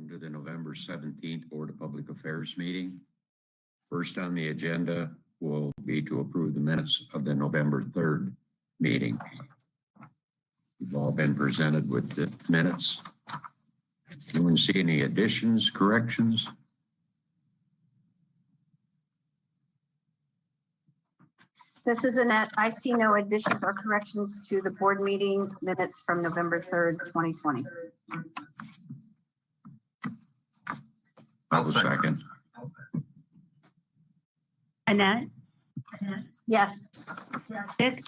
Welcome to the November 17th Board of Public Affairs meeting. First on the agenda will be to approve the minutes of the November 3rd meeting. You've all been presented with the minutes. Anyone see any additions, corrections? This is Annette. I see no additions or corrections to the board meeting minutes from November 3rd, 2020. I'll second. Annette? Yes. Dick?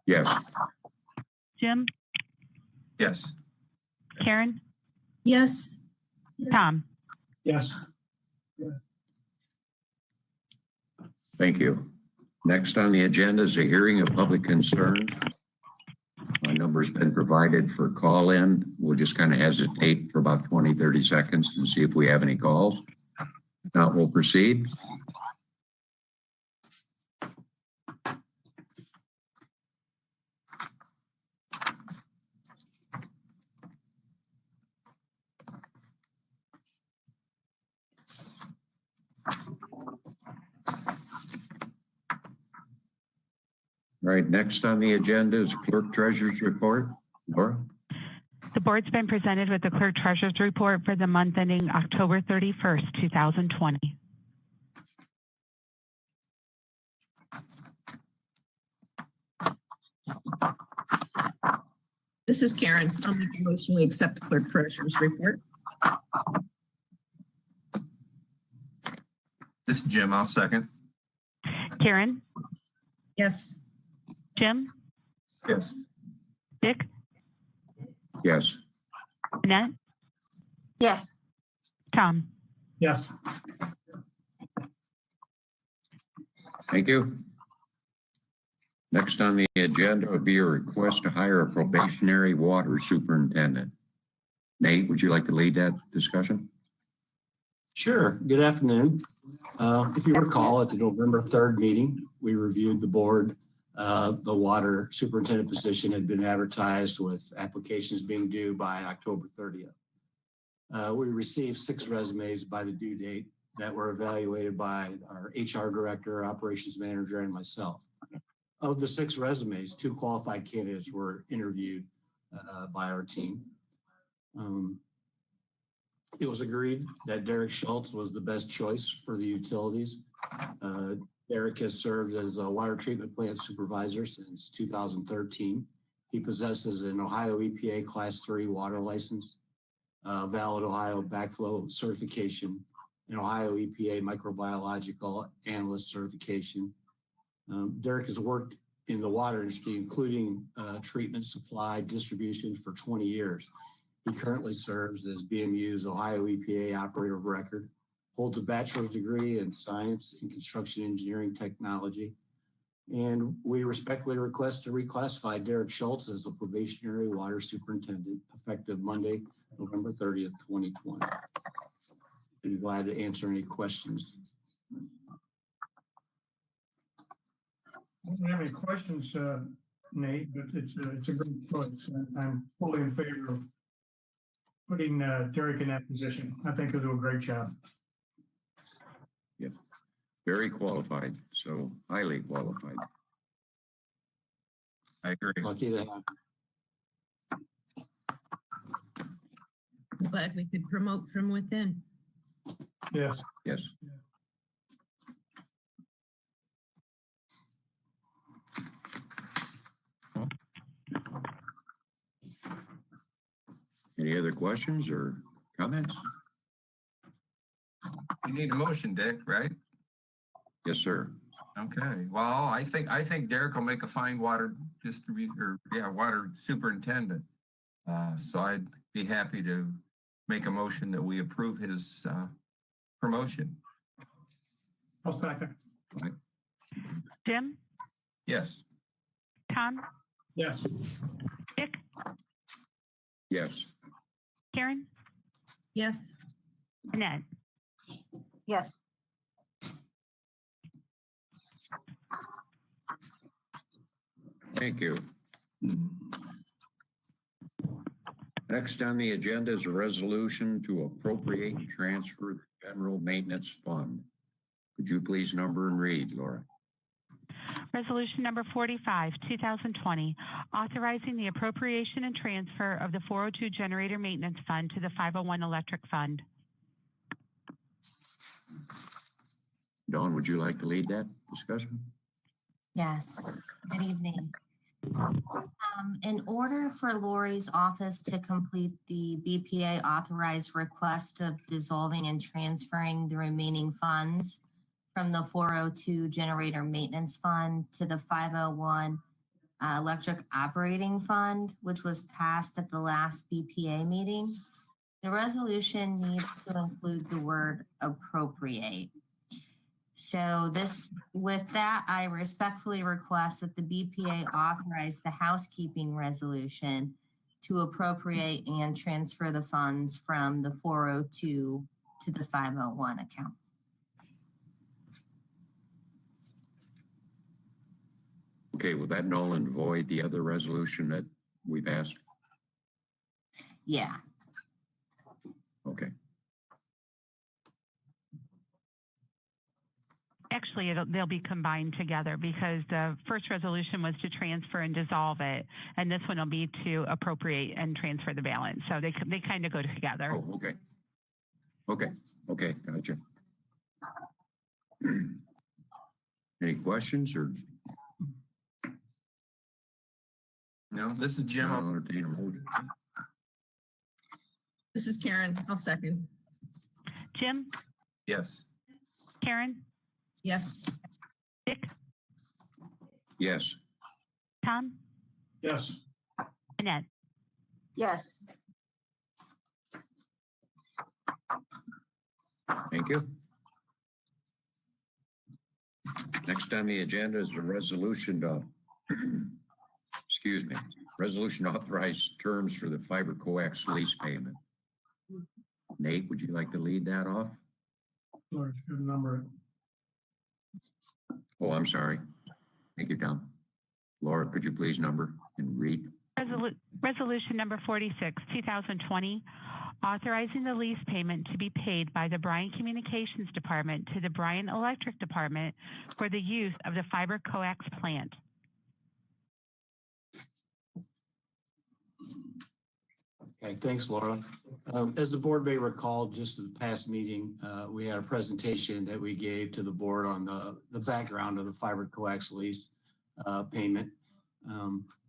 Yes. Jim? Yes. Karen? Yes. Tom? Yes. Thank you. Next on the agenda is a hearing of public concerns. My number's been provided for call in. We'll just kind of hesitate for about 20, 30 seconds and see if we have any calls. If not, we'll proceed. All right, next on the agenda is Clerk Treasurer's Report. Laura? The board's been presented with the Clerk Treasurer's Report for the month ending October 31st, 2020. This is Karen. I'll make a motion to accept the Clerk Treasurer's Report. This is Jim. I'll second. Karen? Yes. Jim? Yes. Dick? Yes. Annette? Yes. Tom? Yes. Thank you. Next on the agenda would be a request to hire a probationary water superintendent. Nate, would you like to lead that discussion? Sure. Good afternoon. If you recall, at the November 3rd meeting, we reviewed the board. The water superintendent position had been advertised with applications being due by October 30th. We received 6 resumes by the due date that were evaluated by our HR director, operations manager, and myself. Of the 6 resumes, 2 qualified candidates were interviewed by our team. It was agreed that Derek Schultz was the best choice for the utilities. Derek has served as a water treatment plant supervisor since 2013. He possesses an Ohio EPA Class 3 water license, valid Ohio backflow certification, and Ohio EPA microbiological analyst certification. Derek has worked in the water industry, including treatment, supply, distribution for 20 years. He currently serves as BMU's Ohio EPA Operator of Record, holds a bachelor's degree in science and construction engineering technology. And we respectfully request to reclassify Derek Schultz as a probationary water superintendent effective Monday, November 30th, 2020. I'd be glad to answer any questions. I don't have any questions, Nate, but it's a great choice. I'm fully in favor of putting Derek in that position. I think he'll do a great job. Yes. Very qualified, so highly qualified. I agree. Lucky to have. I'm glad we could promote from within. Yes. Yes. Any other questions or comments? You need a motion, Dick, right? Yes, sir. Okay. Well, I think Derek will make a fine water distributor, water superintendent. So I'd be happy to make a motion that we approve his promotion. I'll second. Jim? Yes. Tom? Yes. Dick? Yes. Karen? Yes. Annette? Yes. Thank you. Next on the agenda is a resolution to appropriate and transfer the general maintenance fund. Could you please number and read, Laura? Resolution number 45, 2020, authorizing the appropriation and transfer of the 402 generator maintenance fund to the 501 electric fund. Dawn, would you like to lead that discussion? Yes, good evening. In order for Lori's office to complete the BPA authorized request of dissolving and transferring the remaining funds from the 402 generator maintenance fund to the 501 electric operating fund, which was passed at the last BPA meeting, the resolution needs to include the word appropriate. So with that, I respectfully request that the BPA authorize the housekeeping resolution to appropriate and transfer the funds from the 402 to the 501 account. Okay, will that null and void the other resolution that we passed? Yeah. Okay. Actually, they'll be combined together because the first resolution was to transfer and dissolve it, and this one will be to appropriate and transfer the balance. So they kind of go together. Oh, okay. Okay, gotcha. Any questions or? No, this is Jim. I'll entertain a motion. This is Karen. I'll second. Jim, Yes. Karen, Yes. Dick, Yes. Tom, Yes. Annette. Yes. Thank you. Next on the agenda is a resolution to, resolution to authorize terms for the Fiber-Coax lease payment. Nate, would you like to lead that off? Lord, good number. Oh, I'm sorry. Thank you, Tom. Laura, could you please number and read? Resolution number 46, 2020, authorizing the lease payment to be paid by the Bryan Communications Department to the Bryan Electric Department for the use of the Fiber-Coax plant. Okay, thanks, Laura. As the board may recall, just at the past meeting, we had a presentation that we gave to the board on the background of the Fiber-Coax lease payment.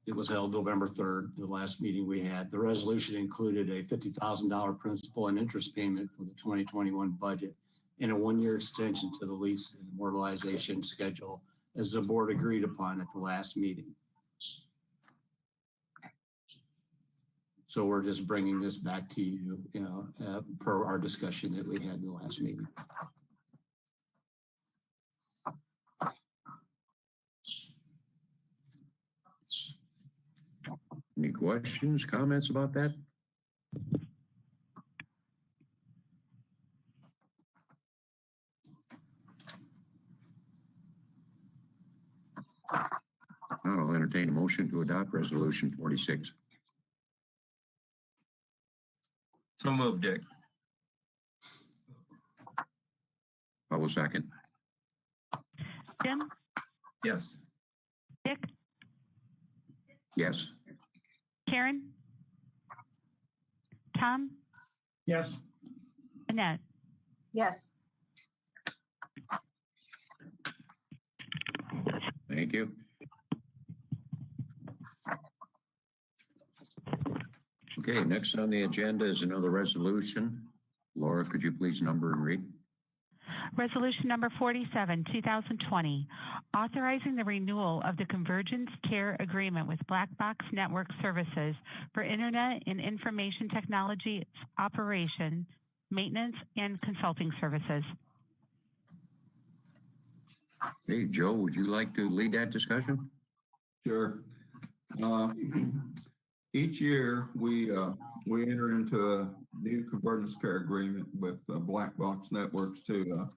It was held November 3rd, the last meeting we had. The resolution included a $50,000 principal and interest payment for the 2021 budget and a one-year extension to the lease and amortization schedule as the board agreed upon at the last meeting. So we're just bringing this back to you, per our discussion that we had in the last meeting. Any questions, comments about that? I'll entertain a motion to adopt resolution 46. So moved, Dick. I will second. Jim, Yes. Dick, Yes. Karen, Tom, Yes. Annette. Yes. Thank you. Okay, next on the agenda is another resolution. Laura, could you please number and read? Resolution number 47, 2020, authorizing the renewal of the Convergence Care Agreement with Black Box Network Services for Internet and Information Technology operation, maintenance, and consulting services. Hey, Joe, would you like to lead that discussion? Sure. Each year we enter into a new Convergence Care Agreement with Black Box Networks to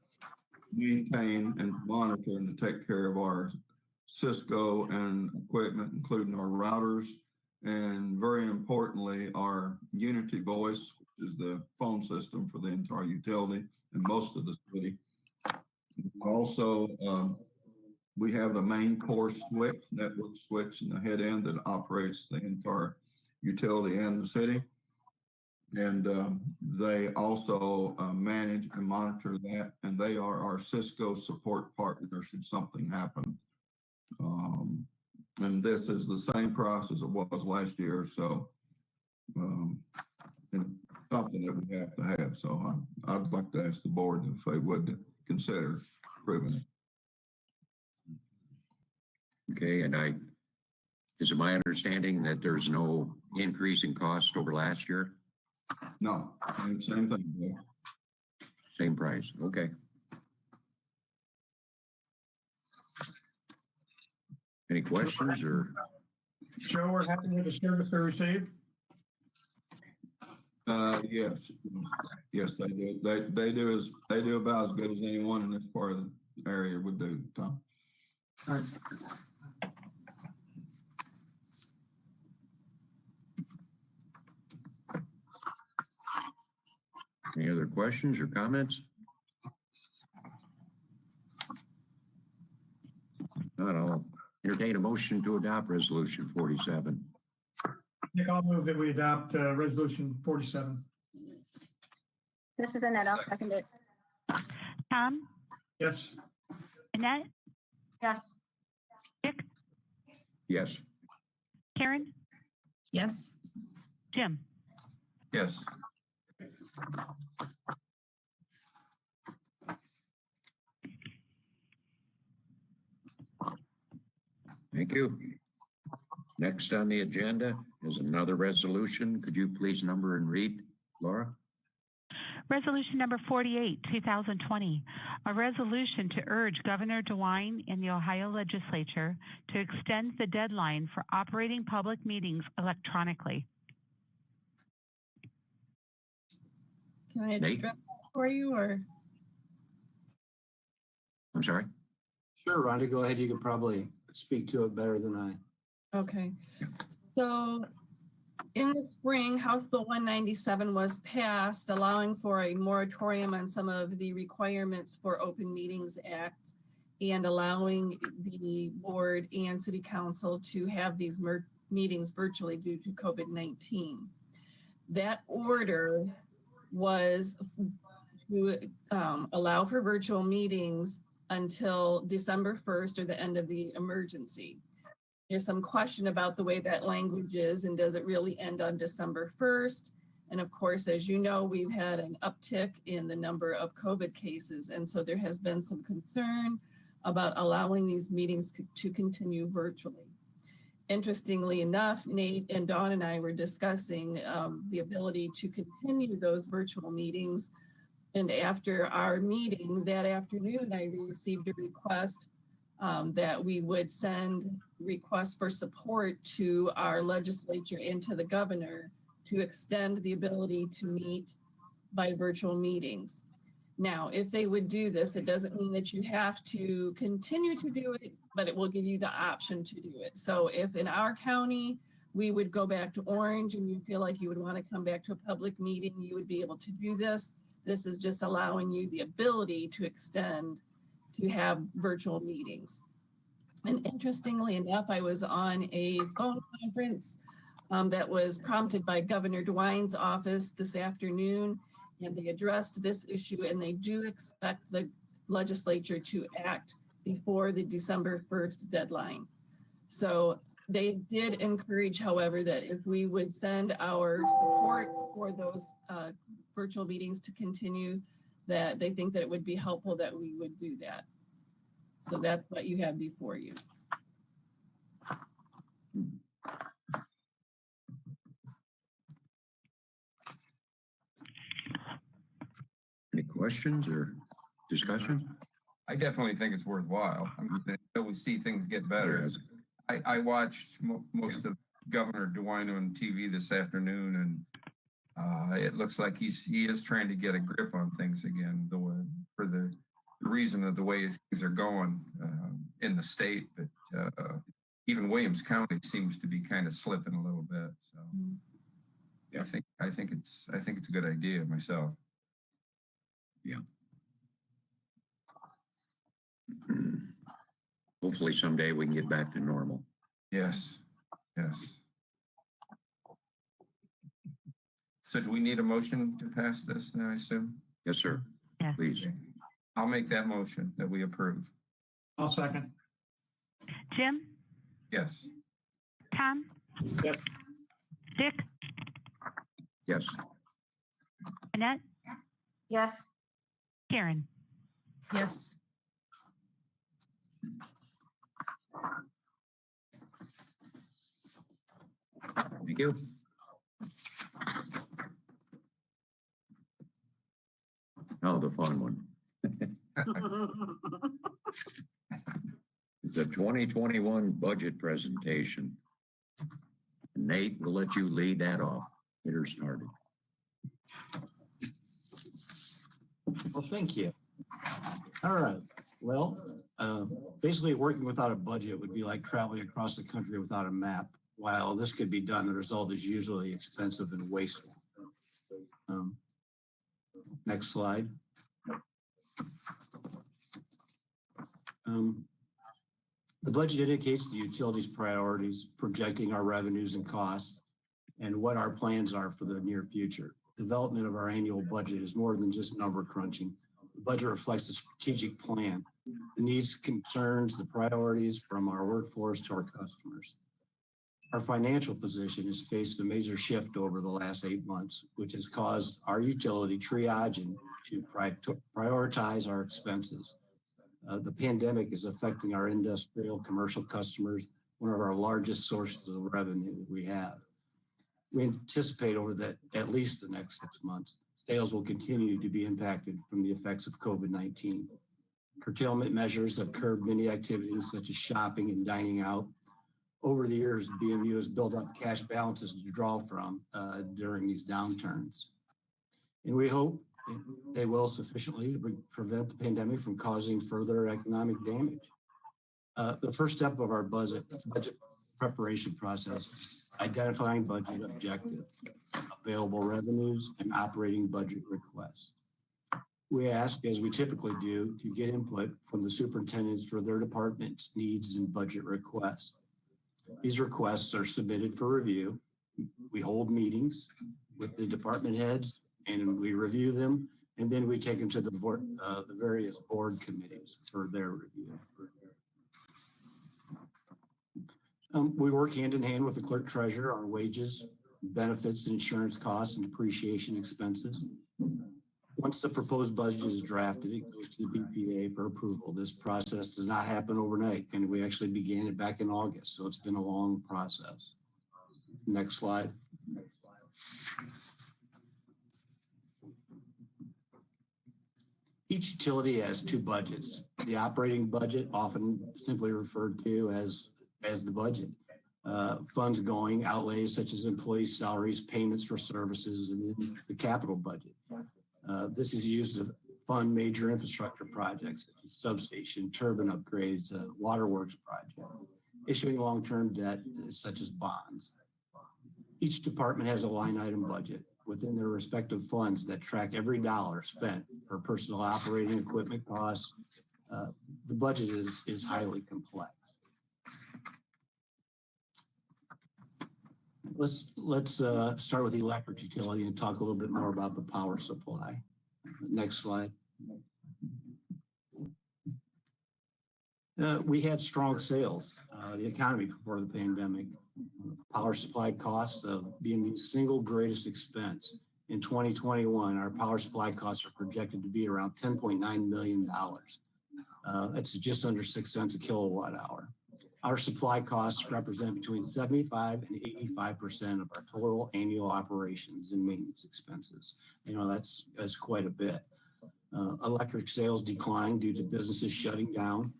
maintain and monitor and to take care of our Cisco and equipment, including our routers And very importantly, our Unity Voice, which is the phone system for the entire utility and most of the city. Also, we have the main core switch, network switch in the head end that operates the entire utility and the city. And they also manage and monitor that, and they are our Cisco support partner should something happen. And this is the same process it was last year, so it's something that we have to have. So I'd like to ask the board if they would consider approving it. Okay, and is it my understanding that there's no increase in cost over last year? No, same thing. Bill. Same price, okay. Any questions or? Joe, we're happy with the service they received. Yes, they do. They do about as good as anyone in this part of the area would do, Tom. All right. Any other questions or comments? Not all. Entertain a motion to adopt resolution 47. Nick, I'll move that we adopt resolution 47. This is Annette. I'll second it. Tom, Yes. Annette, Yes. Dick, Yes. Karen, Yes. Jim. Yes. Thank you. Next on the agenda is another resolution. Could you please number and read, Laura? Resolution number 48, 2020, a resolution to urge Governor DeWine and the Ohio Legislature to extend the deadline for operating public meetings electronically. Can I Nate? address that for you, or? I'm sorry? Sure, Rhonda, go ahead. You could probably speak to it better than I. Okay. So in the spring, House Bill 197 was passed, allowing for a moratorium on some of the requirements for Open Meetings Act and allowing the board and city council to have these meetings virtually due to COVID-19. That order was to allow for virtual meetings until December 1st or the end of the emergency. There's some question about the way that language is and does it really end on December 1st? And of course, as you know, we've had an uptick in the number of COVID cases. And so there has been some concern about allowing these meetings to continue virtually. Interestingly enough, Nate and Dawn and I were discussing the ability to continue those virtual meetings. And after our meeting that afternoon, I received a request that we would send requests for support to our legislature and to the governor to extend the ability to meet by virtual meetings. Now, if they would do this, it doesn't mean that you have to continue to do it, but it will give you the option to do it. So if in our county, we would go back to Orange and you feel like you would want to come back to a public meeting, you would be able to do this. This is just allowing you the ability to extend to have virtual meetings. And interestingly enough, I was on a phone conference that was prompted by Governor DeWine's office this afternoon, and they addressed this issue, and they do expect the legislature to act before the December 1st deadline. So they did encourage, however, that if we would send our support for those virtual meetings to continue, that they think that it would be helpful that we would do that. So that's what you have before you. Any questions or discussion? I definitely think it's worthwhile. I mean, until we see things get better. I watched most of Governor DeWine on TV this afternoon, and it looks like he is trying to get a grip on things again, for the reason of the way things are going in the state. But even Williams County seems to be kind of slipping a little bit. So Yeah. I think it's a good idea myself. Hopefully someday we can get back to normal. Yes. Yes. So do we need a motion to pass this now, I assume? Yes, sir. Yes. Please. I'll make that motion that we approve. I'll second. Jim, Yes. Tom? Yes. Dick, Yes. Annette, Yes, Karen? Yes. Thank you. Now the fun one. It's a 2021 budget presentation. Nate, we'll let you lead that off. Get her started. Well, thank you. All right. Well, basically working without a budget would be like traveling across the country without a map. While this could be done, the result is usually expensive and wasteful. Next slide. The budget indicates the utilities priorities, projecting our revenues and costs, and what our plans are for the near future. Development of our annual budget is more than just number crunching. The budget reflects a strategic plan, the needs, concerns, the priorities from our workforce to our customers. Our financial position has faced a major shift over the last 8 months, which has caused our utility triaging to prioritize our expenses. The pandemic is affecting our industrial commercial customers, one of our largest sources of revenue we have. We anticipate over at least the next 6 months, sales will continue to be impacted from the effects of COVID-19. Curtailment measures have curbed many activities such as shopping and dining out. Over the years, BMU has built up cash balances to draw from during these downturns. And we hope they will sufficiently prevent the pandemic from causing further economic damage. The first step of our budget preparation process is identifying budget objectives, available revenues, and operating budget requests. We ask, as we typically do, to get input from the superintendents for their department's needs and budget requests. These requests are submitted for review. We hold meetings with the department heads and we review them, and then we take them to the various board committees for their review. We work hand in hand with the clerk treasurer on wages, benefits, insurance costs, and depreciation expenses. Once the proposed budget is drafted, it goes to the BPA for approval. This process does not happen overnight, and we actually began it back in August, so it's been a long process. Next slide. Each utility has two budgets. The operating budget, often simply referred to as the budget. Funds going, outlays such as employee salaries, payments for services, and then the capital budget. This is used to fund major infrastructure projects, such as substation, turbine upgrades, waterworks project, issuing long-term debt, such as bonds. Each department has a line item budget within their respective funds that track every dollar spent for personal operating equipment costs. The budget is highly complex. Let's start with the electric utility and talk a little bit more about the power supply. Next slide. We had strong sales, the economy before the pandemic. Power supply costs being the single greatest expense. In 2021, our power supply costs are projected to be around $10.9 million. That's just under 6 cents a kilowatt hour. Our supply costs represent between 75 and 85% of our total annual operations and maintenance expenses. You know, that's quite a bit. Electric sales declined due to businesses shutting down.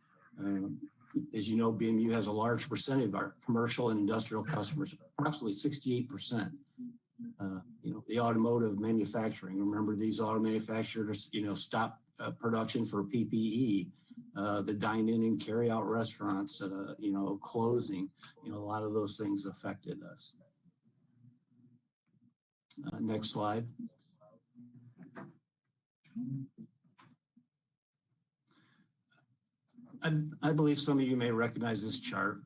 As you know, BMU has a large percentage of our commercial and industrial customers, approximately 68%. The automotive manufacturing. Remember, these auto manufacturers, stopped production for PPE. the dine-in and carry-out restaurants, closing, a lot of those things affected us. Next slide. I believe some of you may recognize this chart.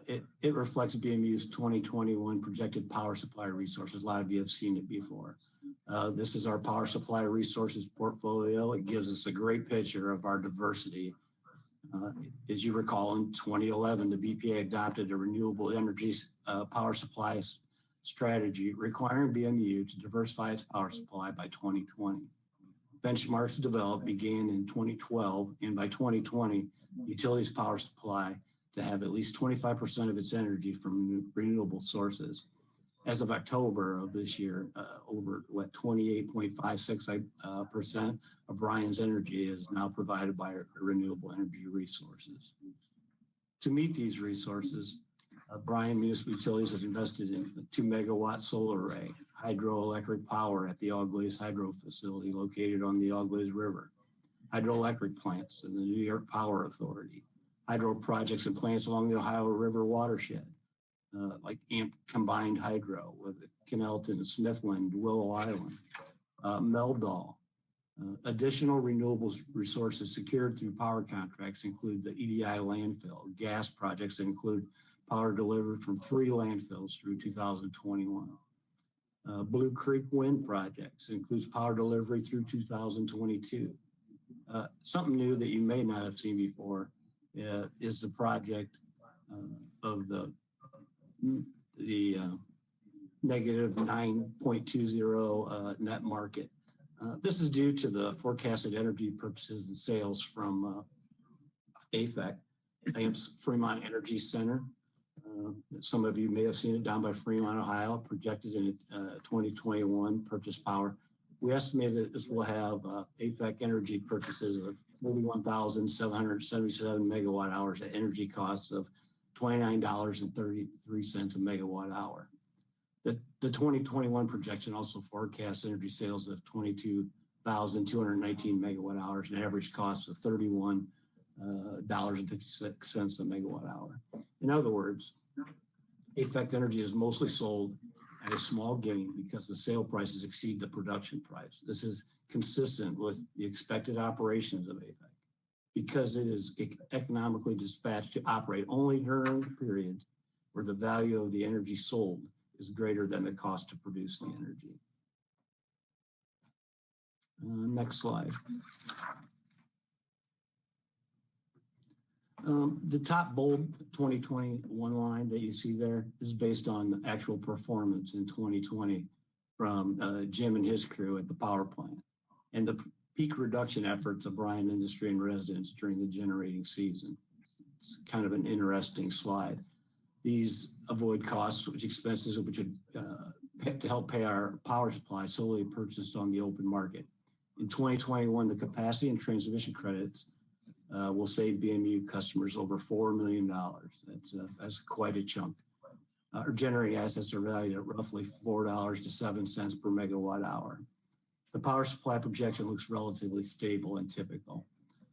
It reflects BMU's 2021 projected power supply resources. A lot of you have seen it before. This is our power supply resources portfolio. It gives us a great picture of our diversity. As you recall, in 2011, the BPA adopted a renewable energy power supply strategy requiring BMU to diversify its power supply by 2020. Benchmarks developed began in 2012, and by 2020, utilities power supply to have at least 25% of its energy from renewable sources. As of October of this year, over 28.56% of Bryan's energy is now provided by renewable energy resources. To meet these resources, Bryan Municipal Utilities has invested in a 2 megawatt solar array, hydroelectric power at the Auglaize Hydro Facility located on the Auglaize River, hydroelectric plants in the New York Power Authority, hydro projects and plants along the Ohio River watershed, like AMP Combined Hydro with Kennelton, Smithland, Willow Island, Meldal. Additional renewable resources secured through power contracts include the EDI landfill, gas projects that include power delivered from 3 landfills through 2021. Blue Creek Wind Projects includes power delivery through 2022. Something new that you may not have seen before is the project of the negative 9.20 net market. This is due to the forecasted energy purchases and sales from AFEC, AMP's Fremont Energy Center. Some of you may have seen it down by Fremont, Ohio, projected in 2021 purchase power. We estimate that this will have AFEC energy purchases of 41,777 megawatt hours at energy costs of $29.33 a megawatt hour. The 2021 projection also forecasts energy sales of 22,219 megawatt hours, an average cost of $31.56 a megawatt hour. In other words, AFEC energy is mostly sold at a small gain because the sale prices exceed the production price. This is consistent with the expected operations of AFEC because it is economically dispatched to operate only during periods where the value of the energy sold is greater than the cost to produce the energy. Next slide. The top bold 2021 line that you see there is based on the actual performance in 2020 from Jim and his crew at the power plant and the peak reduction efforts of Bryan Industry and residents during the generating season. It's kind of an interesting slide. These avoid costs, which expenses which would to help pay our power supply solely purchased on the open market. In 2021, the capacity and transmission credits will save BMU customers over $4 million. That's quite a chunk. Our generating assets are valued at roughly $4 to 7 cents per megawatt hour. The power supply projection looks relatively stable and typical.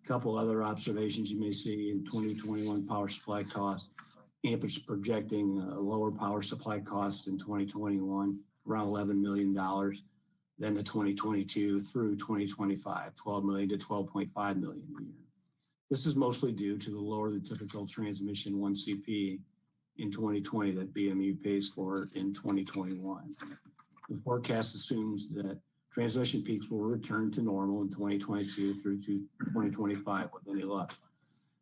A couple other observations you may see in 2021 power supply costs. AMP is projecting lower power supply costs in 2021, around $11 million, than the 2022 through 2025, $12 million to $12.5 million a year. This is mostly due to the lower than typical transmission 1CP in 2020 that BMU pays for in 2021. The forecast assumes that transmission peaks will return to normal in 2022 through to 2025 with any luck.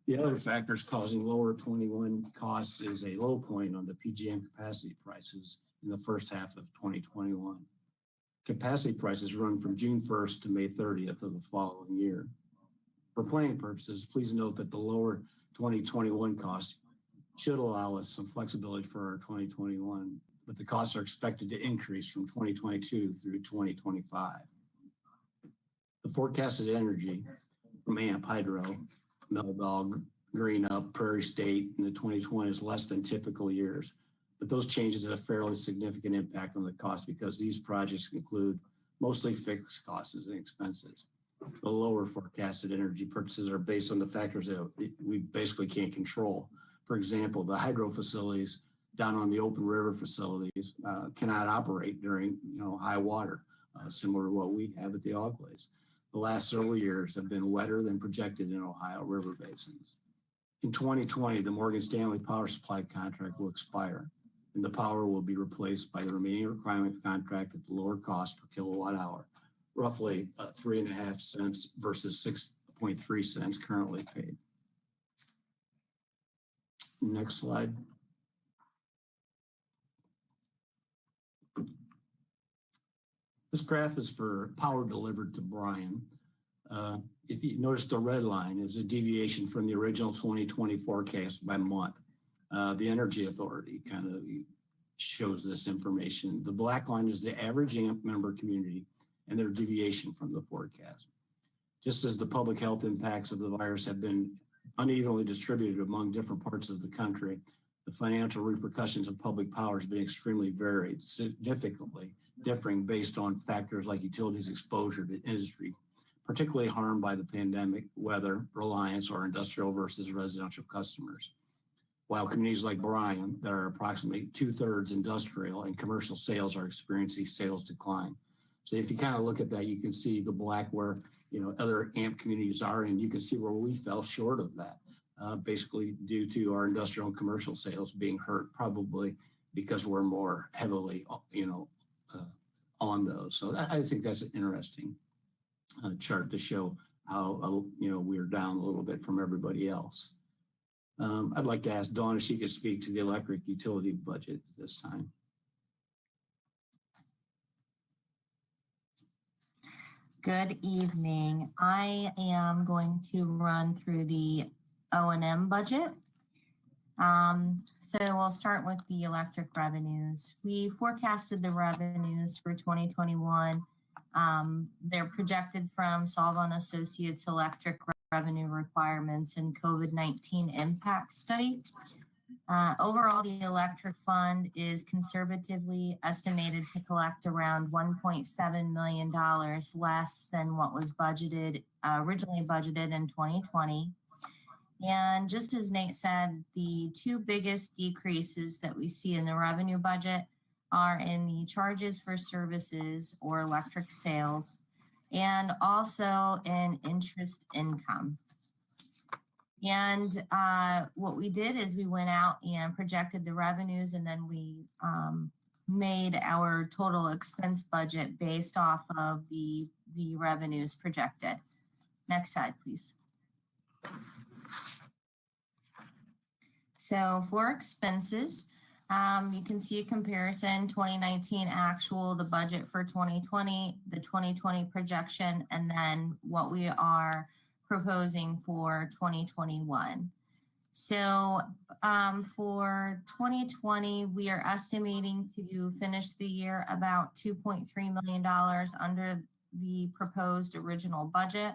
The other factors causing lower 21 costs is a low point on the PJM capacity prices in the first half of 2021. Capacity prices run from June 1st to May 30th of the following year. For planning purposes, please note that the lower 2021 cost should allow us some flexibility for our 2021, but the costs are expected to increase from 2022 through 2025. The forecasted energy from AMP Hydro, Meldal, Green Up, Prairie State in the 2020 is less than typical years, but those changes have a fairly significant impact on the cost because these projects include mostly fixed costs and expenses. The lower forecasted energy purchases are based on the factors that we basically can't control. For example, the hydro facilities down on the open river facilities cannot operate during high water, similar to what we have at the Auglaize. The last several years have been wetter than projected in Ohio river basins. In 2020, the Morgan Stanley power supply contract will expire, and the power will be replaced by the remaining requirement contract at the lower cost per kilowatt hour, roughly 3.5 cents versus 6.3 cents currently paid. Next slide. This graph is for power delivered to Bryan. If you notice, the red line is a deviation from the original 2020 forecast by month. The Energy Authority kind of shows this information. The black line is the average AMP member community and their deviation from the forecast. Just as the public health impacts of the virus have been unevenly distributed among different parts of the country, the financial repercussions of public power has been extremely varied, significantly differing based on factors like utilities exposure to industry, particularly harmed by the pandemic, weather, reliance, or industrial versus residential customers. While communities like Bryan, that are approximately 2/3 industrial and commercial sales, are experiencing sales decline. So if you kind of look at that, you can see the black where other AMP communities are, and you can see where we fell short of that, basically due to our industrial and commercial sales being hurt, probably because we're more heavily, on those. So I think that's an interesting chart to show how we're down a little bit from everybody else. I'd like to ask Dawn if she could speak to the electric utility budget this time. Good evening. I am going to run through the O&M budget. So we'll start with the electric revenues. We forecasted the revenues for 2021. They're projected from Solvon Associates Electric Revenue Requirements and COVID-19 Impact Study. Overall, the electric fund is conservatively estimated to collect around $1.7 million less than what was originally budgeted in 2020. And just as Nate said, the two biggest decreases that we see in the revenue budget are in the charges for services or electric sales, and also in interest income. And what we did is we went out and projected the revenues, and then we made our total expense budget based off of the revenues projected. Next slide, please. So for expenses, you can see a comparison, 2019 actual, the budget for 2020, the 2020 projection, and then what we are proposing for 2021. So for 2020, we are estimating to finish the year about $2.3 million under the proposed original budget.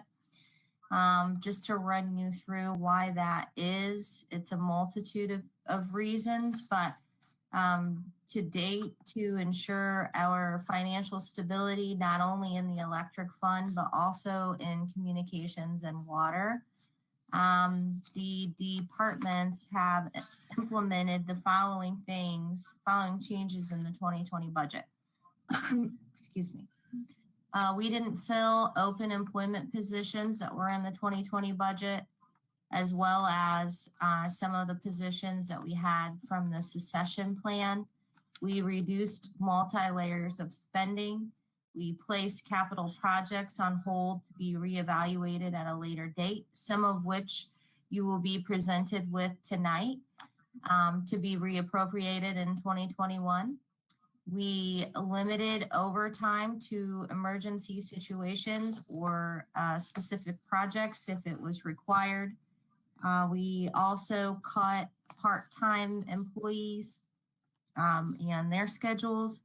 Just to run you through why that is, it's a multitude of reasons, but to date, to ensure our financial stability, not only in the electric fund, but also in communications and water, the departments have implemented the following changes in the 2020 budget. Excuse me. We didn't fill open employment positions that were in the 2020 budget, as well as some of the positions that we had from the succession plan. We reduced multi-layers of spending. We placed capital projects on hold to be reevaluated at a later date, some of which you will be presented with tonight to be reappropriated in 2021. We limited overtime to emergency situations or specific projects if it was required. We also cut part-time employees and their schedules,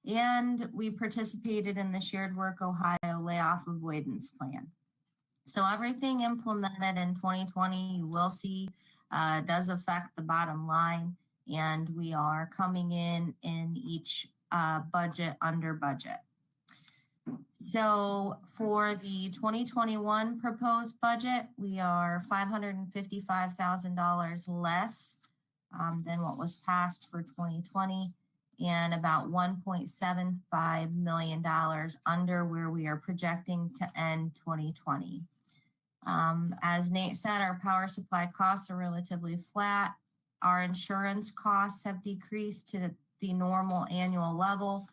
and we participated in the Shared Work Ohio layoff avoidance plan. So everything implemented in 2020, you will see, does affect the bottom line, and we are coming in each budget under budget. So for the 2021 proposed budget, we are $555,000 less than what was passed for 2020, and about $1.75 million under where we are projecting to end 2020. As Nate said, our power supply costs are relatively flat. Our insurance costs have decreased to the normal annual level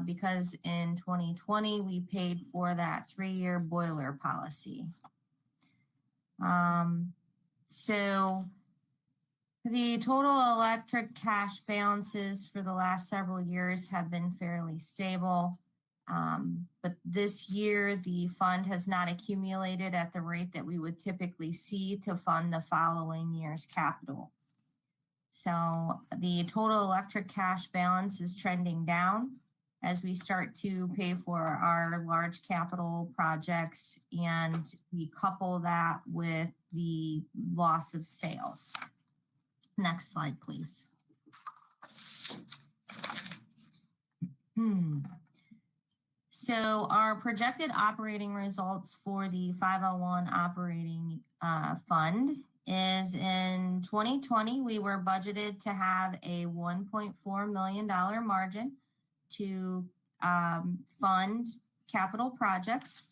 because in 2020, we paid for that 3-year boiler policy. So the total electric cash balances for the last several years have been fairly stable. But this year, the fund has not accumulated at the rate that we would typically see to fund the following year's capital. So the total electric cash balance is trending down as we start to pay for our large capital projects, and we couple that with the loss of sales. Next slide, please. So our projected operating results for the 501 operating fund is in 2020, we were budgeted to have a $1.4 million margin to fund capital projects.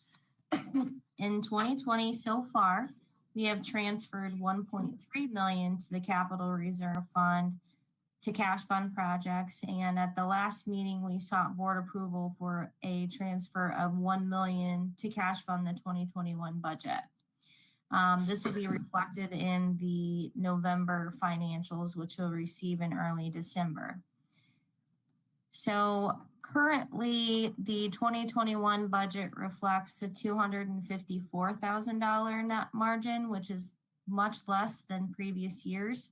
In 2020 so far, we have transferred $1.3 million to the capital reserve fund to cash fund projects. And at the last meeting, we sought board approval for a transfer of $1 million to cash fund the 2021 budget. This will be reflected in the November financials, which you'll receive in early December. So currently, the 2021 budget reflects a $254,000 net margin, which is much less than previous years,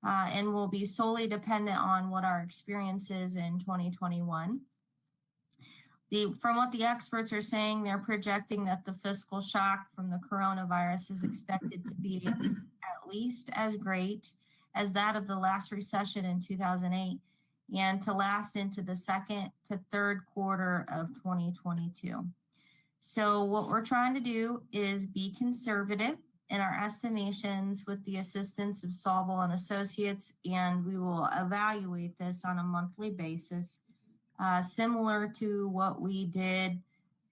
and will be solely dependent on what our experience is in 2021. From what the experts are saying, they're projecting that the fiscal shock from the coronavirus is expected to be at least as great as that of the last recession in 2008, and to last into the second to third quarter of 2022. So what we're trying to do is be conservative in our estimations with the assistance of Solville and Associates, and we will evaluate this on a monthly basis, similar to what we did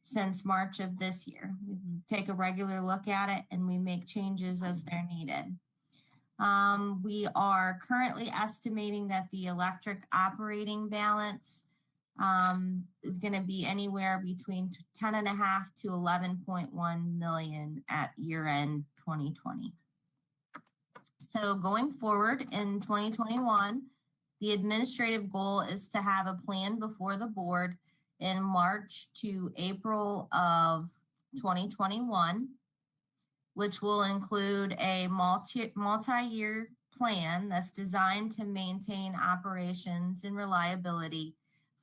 since March of this year. We take a regular look at it and we make changes as they're needed. We are currently estimating that the electric operating balance is going to be anywhere between 10.5 to 11.1 million at year end 2020. So going forward in 2021, the administrative goal is to have a plan before the board in March to April of 2021, which will include a multi-year plan that's designed to maintain operations and reliability,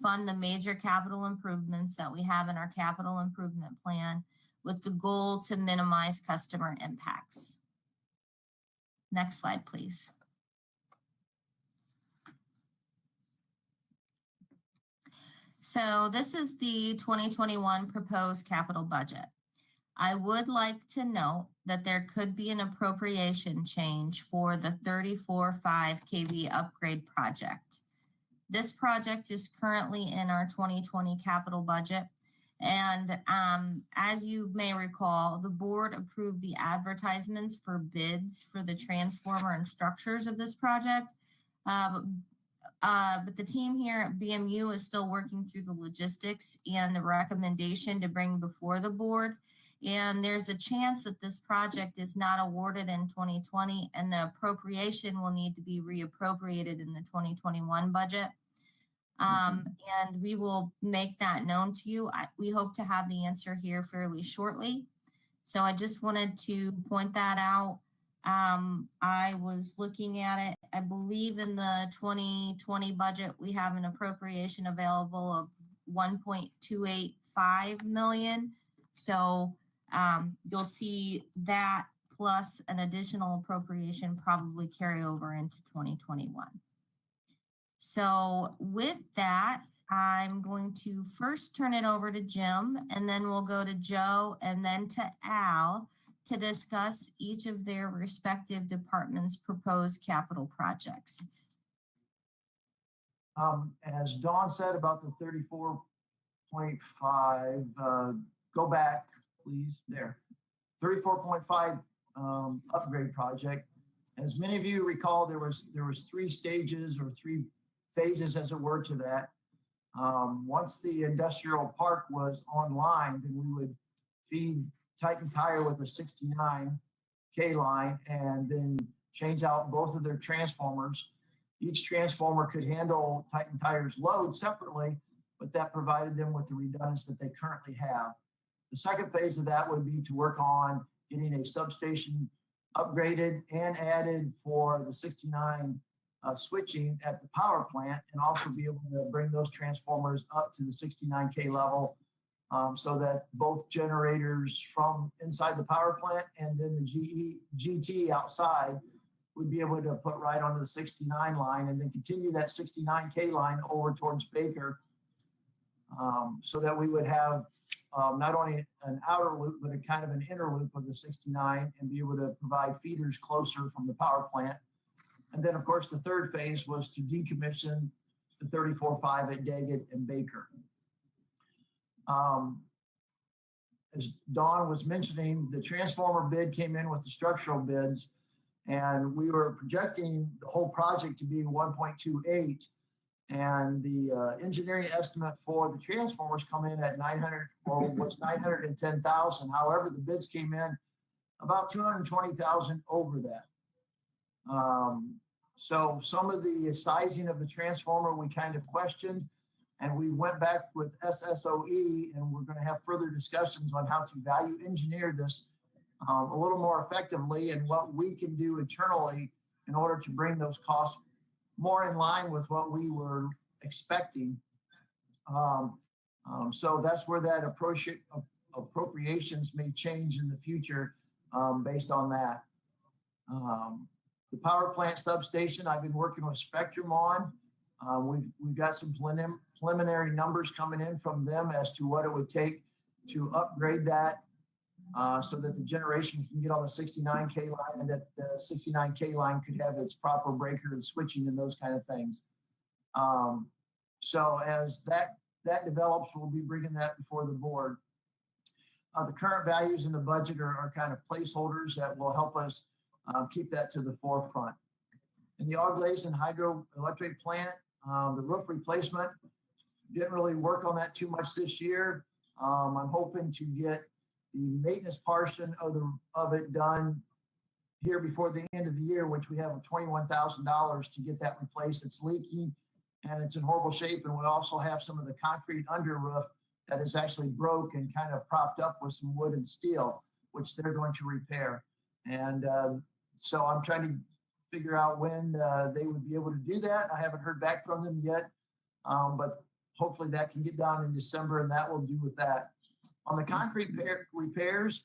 fund the major capital improvements that we have in our capital improvement plan, with the goal to minimize customer impacts. Next slide, please. So this is the 2021 proposed capital budget. I would like to note that there could be an appropriation change for the 34.5 kV upgrade project. This project is currently in our 2020 capital budget. And as you may recall, the board approved the advertisements for bids for the transformer and structures of this project. But the team here at BMU is still working through the logistics and the recommendation to bring before the board. And there's a chance that this project is not awarded in 2020 and the appropriation will need to be reappropriated in the 2021 budget. And we will make that known to you. We hope to have the answer here fairly shortly. So I just wanted to point that out. I was looking at it. I believe in the 2020 budget, we have an appropriation available of 1.285 million. So you'll see that plus an additional appropriation probably carry over into 2021. So with that, I'm going to first turn it over to Jim, and then we'll go to Joe and then to Al to discuss each of their respective departments' proposed capital projects. As Dawn said about the 34.5, go back, please, there. 34.5 upgrade project. As many of you recall, there was 3 stages or 3 phases, as it were, to that. Once the industrial park was online, then we would feed Titan Tire with a 69 K line and then change out both of their transformers. Each transformer could handle Titan Tire's load separately, but that provided them with the redundancy that they currently have. The second phase of that would be to work on getting a substation upgraded and added for the 69 switching at the power plant, and also be able to bring those transformers up to the 69K level, so that both generators from inside the power plant and then the GT outside would be able to put right onto the 69 line and then continue that 69K line over towards Baker, so that we would have not only an outer loop, but a kind of an inner loop of the 69 and be able to provide feeders closer from the power plant. And then, of course, the third phase was to decommission the 34.5 at Daggett and Baker. As Dawn was mentioning, the transformer bid came in with the structural bids, and we were projecting the whole project to be 1.28. And the engineering estimate for the transformers come in at 900, or was 910,000. However, the bids came in about 220,000 over that. So some of the sizing of the transformer we kind of questioned, and we went back with SSOE, and we're going to have further discussions on how to value engineer this a little more effectively and what we can do internally in order to bring those costs more in line with what we were expecting. So that's where that appropriations may change in the future based on that. The power plant substation, I've been working with Spectrum on. We've got some preliminary numbers coming in from them as to what it would take to upgrade that so that the generation can get on the 69K line, and that the 69K line could have its proper breaker and switching and those kind of things. So as that develops, we'll be bringing that before the board. The current values in the budget are kind of placeholders that will help us keep that to the forefront. In the Auglaize and hydroelectric plant, the roof replacement didn't really work on that too much this year. I'm hoping to get the maintenance portion of it done here before the end of the year, which we have $21,000 to get that replaced. It's leaking and it's in horrible shape, and we also have some of the concrete under roof that is actually broke and kind of propped up with some wood and steel, which they're going to repair. And so I'm trying to figure out when they would be able to do that. I haven't heard back from them yet, but hopefully that can get done in December, and that will do with that. On the concrete repairs,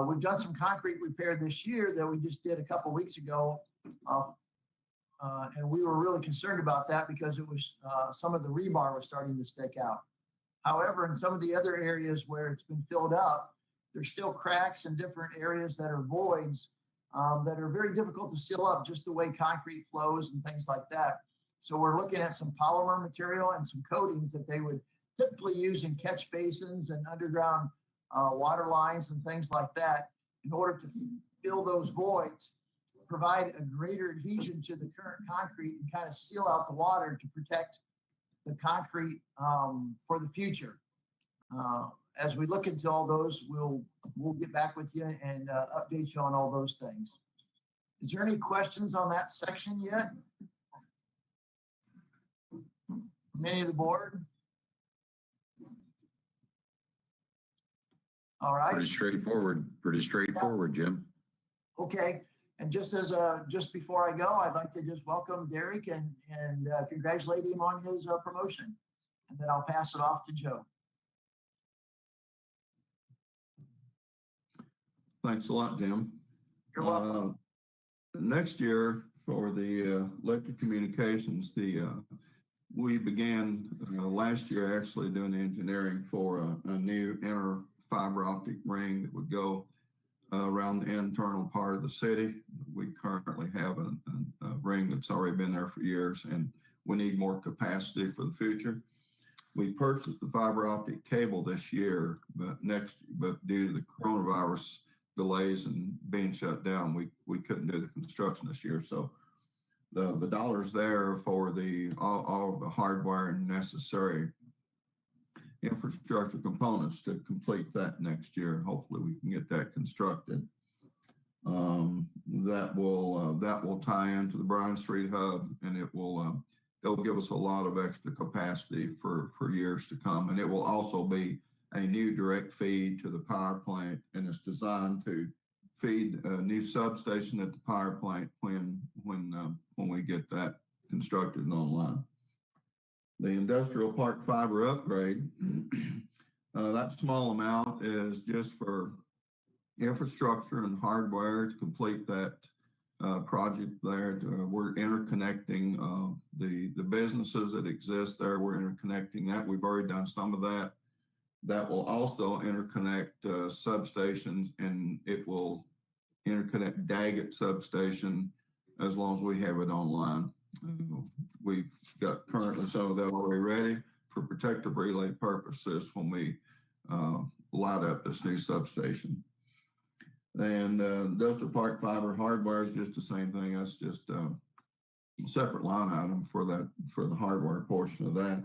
we've done some concrete repair this year that we just did a couple weeks ago. And we were really concerned about that because it was some of the rebar was starting to stick out. However, in some of the other areas where it's been filled up, there's still cracks in different areas that are voids that are very difficult to seal up, just the way concrete flows and things like that. So we're looking at some polymer material and some coatings that they would typically use in catch basins and underground water lines and things like that in order to fill those voids, provide a greater adhesion to the current concrete and kind of seal out the water to protect the concrete for the future. As we look into all those, we'll get back with you and update you on all those things. Is there any questions on that section yet? From any of the board? All right. Pretty straightforward, Jim. Okay. And just before I go, I'd like to just welcome Derek and congratulate him on his promotion. And then I'll pass it off to Joe. Thanks a lot, Jim. You're welcome. Next year for the electric communications, the we began last year actually doing the engineering for a new inner fiber optic ring that would go around the internal part of the city. We currently have a ring that's already been there for years, and we need more capacity for the future. We purchased the fiber optic cable this year, but due to the coronavirus delays and being shut down, we couldn't do the construction this year. So the dollars there for all the hardware and necessary infrastructure components to complete that next year. Hopefully we can get that constructed. That will tie into the Bryan Street hub, and it'll give us a lot of extra capacity for years to come. And it will also be a new direct feed to the power plant, and it's designed to feed a new substation at the power plant when we get that constructed and online. The industrial park fiber upgrade, that small amount is just for infrastructure and hardware to complete that project there. We're interconnecting the businesses that exist there. We're interconnecting that. We've already done some of that. That will also interconnect substations, and it will interconnect Daggett substation as long as we have it online. We've got currently some of that already ready for protective relay purposes when we light up this new substation. And industrial park fiber hardware is just the same thing. That's just a separate line item for the hardware portion of that.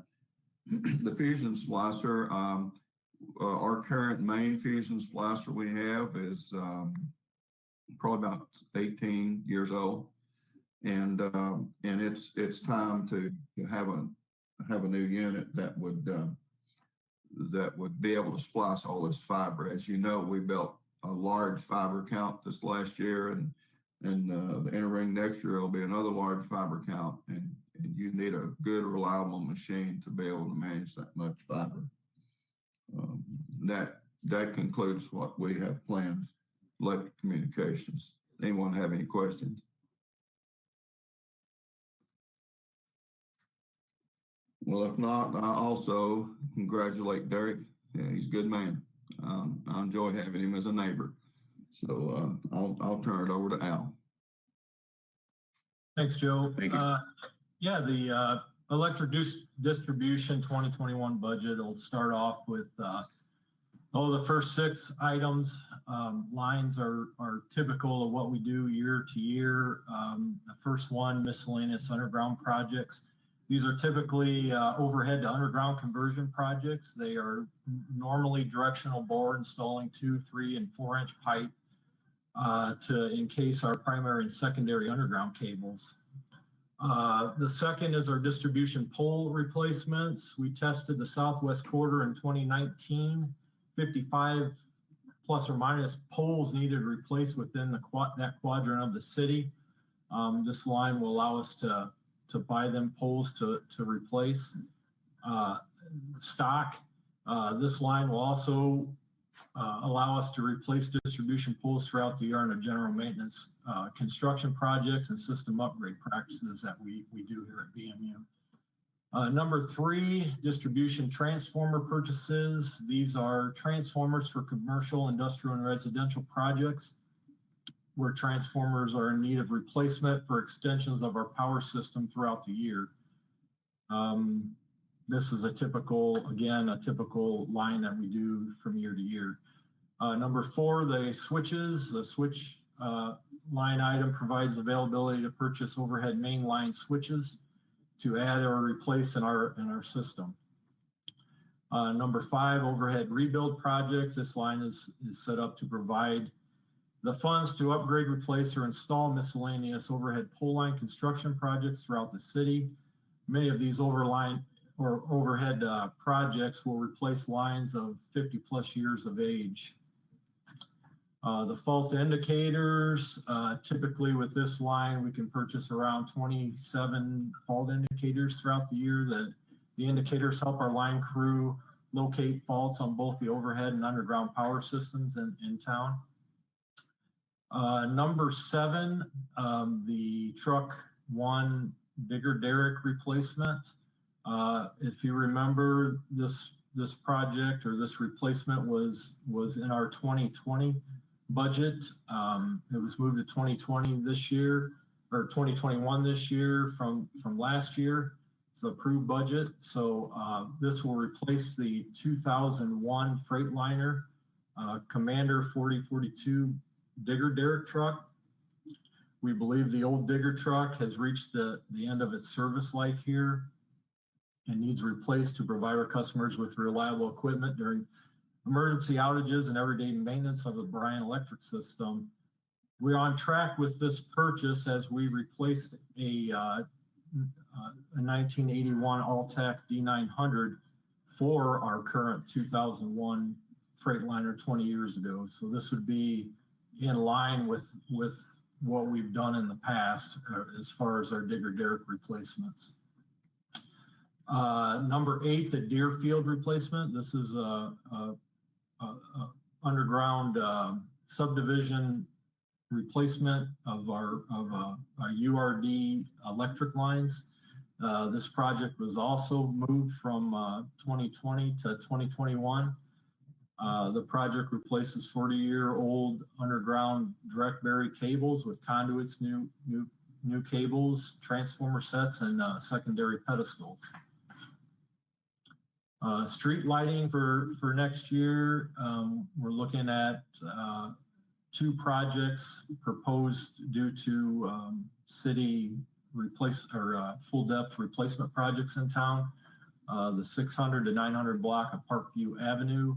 The fusion splicer, our current main fusion splicer we have is probably about 18 years old. And it's time to have a new unit that would be able to splice all this fiber. As you know, we built a large fiber count this last year, and the inner ring next year will be another large fiber count, and you need a good, reliable machine to be able to manage that much fiber. That concludes what we have planned. Electric communications. Anyone have any questions? Well, if not, I also congratulate Derek. Yeah, he's a good man. I enjoy having him as a neighbor. So I'll turn it over to Al. Thanks, Joe. Thank you. Yeah, the electric distribution 2021 budget will start off with the first 6 items. Lines are typical of what we do year to year. The first one, miscellaneous underground projects. These are typically overhead to underground conversion projects. They are normally directional bore installing 2, 3, and 4-inch pipe to encase our primary and secondary underground cables. The second is our distribution pole replacements. We tested the southwest quarter in 2019, 55 plus or minus poles needed replaced within that quadrant of the city. This line will allow us to buy them poles to replace stock. This line will also allow us to replace distribution poles throughout the year on a general maintenance construction projects and system upgrade practices that we do here at BMU. Number 3, distribution transformer purchases. These are transformers for commercial, industrial, and residential projects where transformers are in need of replacement for extensions of our power system throughout the year. This is a typical line that we do from year to year. Number 4, the switches. The switch line item provides availability to purchase overhead main line switches to add or replace in our system. Number 5, overhead rebuild projects. This line is set up to provide the funds to upgrade, replace, or install miscellaneous overhead pole line construction projects throughout the city. Many of these overhead projects will replace lines of 50 plus years of age. The fault indicators, typically with this line, we can purchase around 27 fault indicators throughout the year. The indicators help our line crew locate faults on both the overhead and underground power systems in town. Number 7, the truck 1 digger derrick replacement. If you remember, this project or this replacement was in our 2020 budget. It was moved to 2020 this year, or 2021 this year from last year. It's an approved budget. So this will replace the 2001 Freightliner Commander 4042 digger derrick truck. We believe the old digger truck has reached the end of its service life here and needs replaced to provide our customers with reliable equipment during emergency outages and everyday maintenance of the Bryan electric system. We're on track with this purchase as we replaced a 1981 Alltech D900 for our current 2001 Freightliner 20 years ago. So this would be in line with what we've done in the past as far as our digger derrick replacements. Number 8, the Deerfield replacement. This is a underground subdivision replacement of our URD electric lines. This project was also moved from 2020 to 2021. The project replaces 40-year-old underground direct buried cables with conduits, new cables, transformer sets, and secondary pedestals. Street lighting for next year, we're looking at 2 projects proposed due to city full depth replacement projects in town. The 600 to 900 block of Parkview Avenue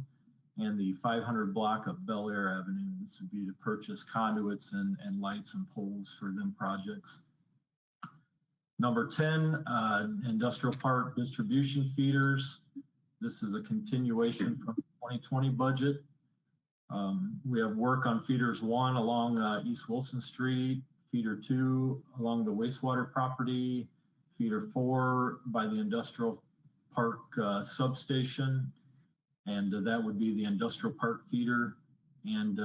and the 500 block of Bel Air Avenue. This would be to purchase conduits and lights and poles for them projects. Number 10, industrial park distribution feeders. This is a continuation from the 2020 budget. We have work on feeders 1 along East Wilson Street, feeder 2 along the wastewater property, feeder 4 by the industrial park substation, and that would be the industrial park feeder. And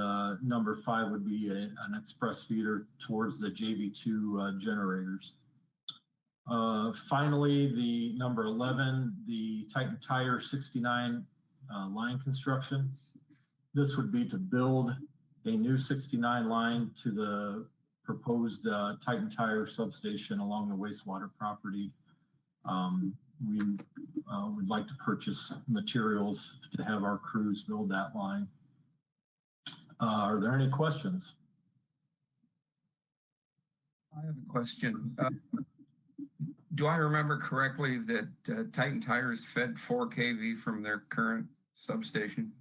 number 5 would be an express feeder towards the JV2 generators. Finally, the number 11, the Titan Tire 69 line construction. This would be to build a new 69 line to the proposed Titan Tire substation along the wastewater property. We would like to purchase materials to have our crews build that line. Are there any questions? I have a question. Do I remember correctly that Titan Tire is fed 4 kV from their current substation?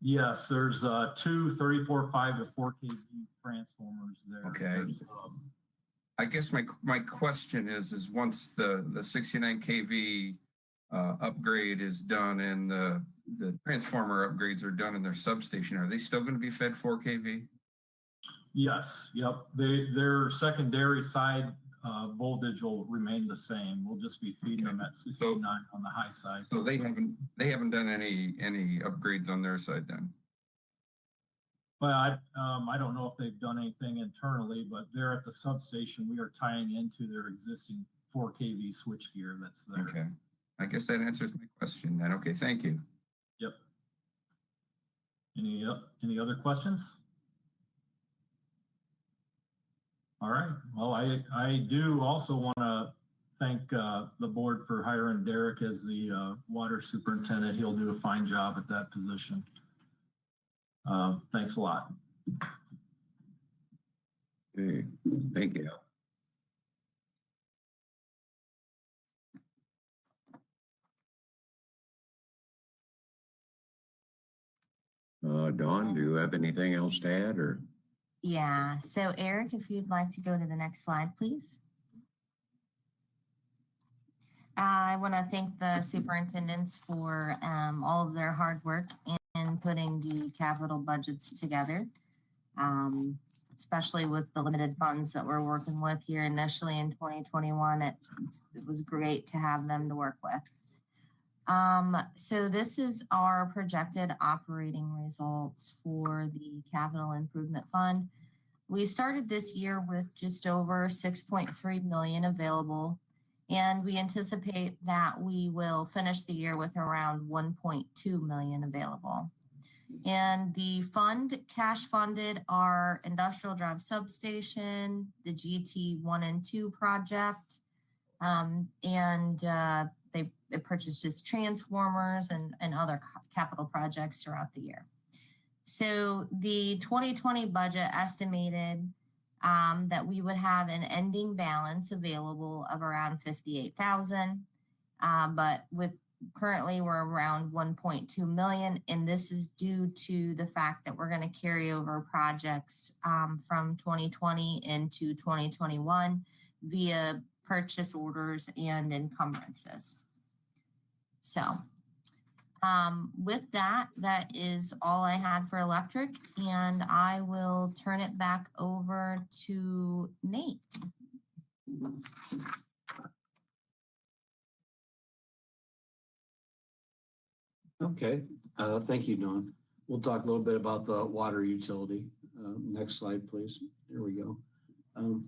Yes, there's 2 34.5 to 4 kV transformers there. Okay. I guess my question is once the 69 kV upgrade is done and the transformer upgrades are done in their substation, are they still going to be fed 4 kV? Yes, yep. Their secondary side voltage will remain the same. We'll just be feeding them at 69 on the high side. So they haven't done any upgrades on their side then? Well, I don't know if they've done anything internally, but they're at the substation. We are tying into their existing 4 kV switchgear that's there. Okay. I guess that answers my question then. Okay, thank you. Yep. Any other questions? All right. Well, I do also want to thank the board for hiring Derek as the water superintendent. He'll do a fine job at that position. Thanks a lot. Okay, thank you. Dawn, do you have anything else to add or? Yeah, so Eric, if you'd like to go to the next slide, please. I want to thank the superintendents for all of their hard work in putting the capital budgets together, especially with the limited funds that we're working with here initially in 2021. It was great to have them to work with. So this is our projected operating results for the Capital Improvement Fund. We started this year with just over $6.3 million available, And we anticipate that we will finish the year with around 1.2 million available. And the cash funded our industrial drive substation, the GT 1 and 2 project, they purchased just transformers and other capital projects throughout the year. So the 2020 budget estimated that we would have an ending balance available of around 58,000, but currently we're around 1.2 million, and this is due to the fact that we're going to carry over projects from 2020 into 2021 via purchase orders and encumbrances. So with that is all I had for electric, and I will turn it back over to Nate. Okay, thank you, Dawn. We'll talk a little bit about the water utility. Next slide, please. Here we go.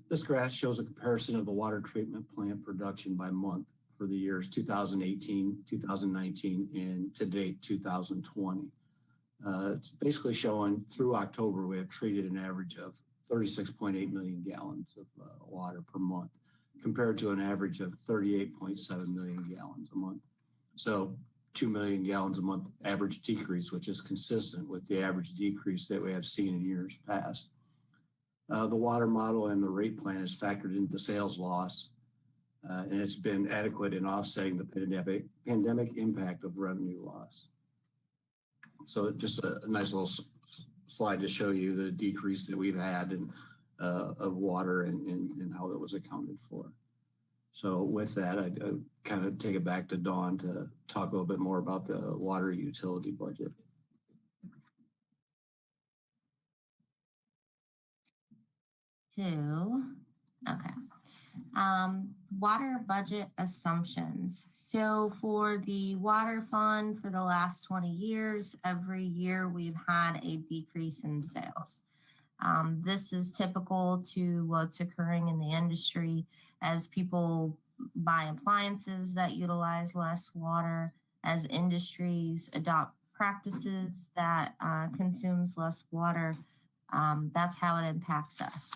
This graph shows a comparison of the water treatment plant production by month for the years 2018, 2019, and to date 2020. It's basically showing through October, we have treated an average of 36.8 million gallons of water per month, compared to an average of 38.7 million gallons a month. So 2 million gallons a month average decrease, which is consistent with the average decrease that we have seen in years past. The water model and the rate plan is factored into the sales loss, and it's been adequate in offsetting the pandemic impact of revenue loss. So just a nice little slide to show you the decrease that we've had in, of water and how it was accounted for. So with that, I kind of take it back to Dawn to talk a little bit more about the water utility budget. Okay. Water budget assumptions. So for the water fund for the last 20 years, every year we've had a decrease in sales. This is typical to what's occurring in the industry as people buy appliances that utilize less water, as industries adopt practices that consumes less water. That's how it impacts us.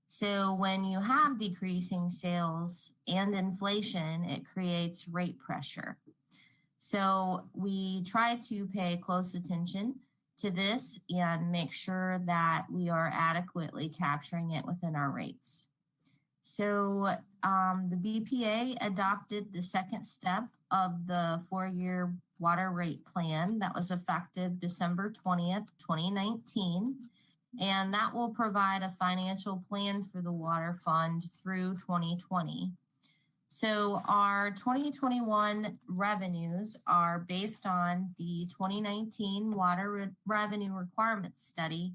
So when you have decreasing sales and inflation, it creates rate pressure. So we try to pay close attention to this and make sure that we are adequately capturing it within our rates. So the BPA adopted the second step of the 4-year water rate plan that was effective December 20th, 2019. And that will provide a financial plan for the water fund through 2020. So our 2021 revenues are based on the 2019 water revenue requirement study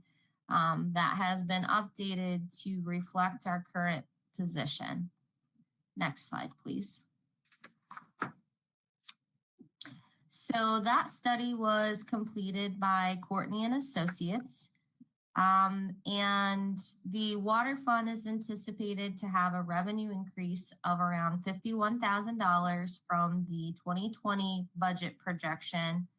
that has been updated to reflect our current position. Next slide, please. So that study was completed by Courtney and Associates. And the water fund is anticipated to have a revenue increase of around $51,000 from the 2020 budget projection.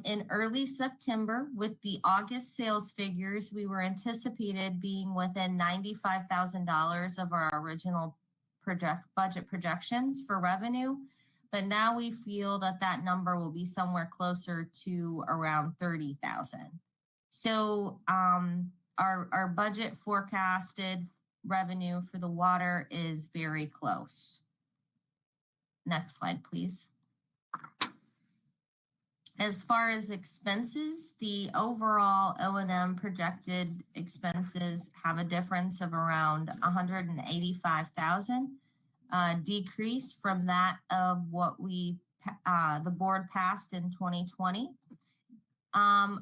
In early September, with the August sales figures, we were anticipated being within $95,000 of our original budget projections for revenue. But now we feel that that number will be somewhere closer to around 30,000. So our budget forecasted revenue for the water is very close. Next slide, please. As far as expenses, the overall O&M projected expenses have a difference of around $185,000, decrease from that of what the board passed in 2020.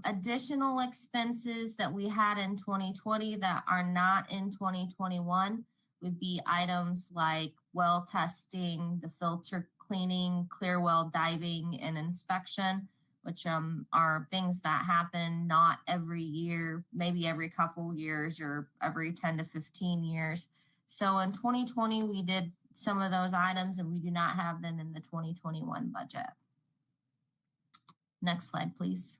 Additional expenses that we had in 2020 that are not in 2021 would be items like well testing, the filter cleaning, clear well diving, and inspection, which are things that happen not every year, maybe every couple years or every 10 to 15 years. So in 2020, we did some of those items, and we do not have them in the 2021 budget. Next slide, please.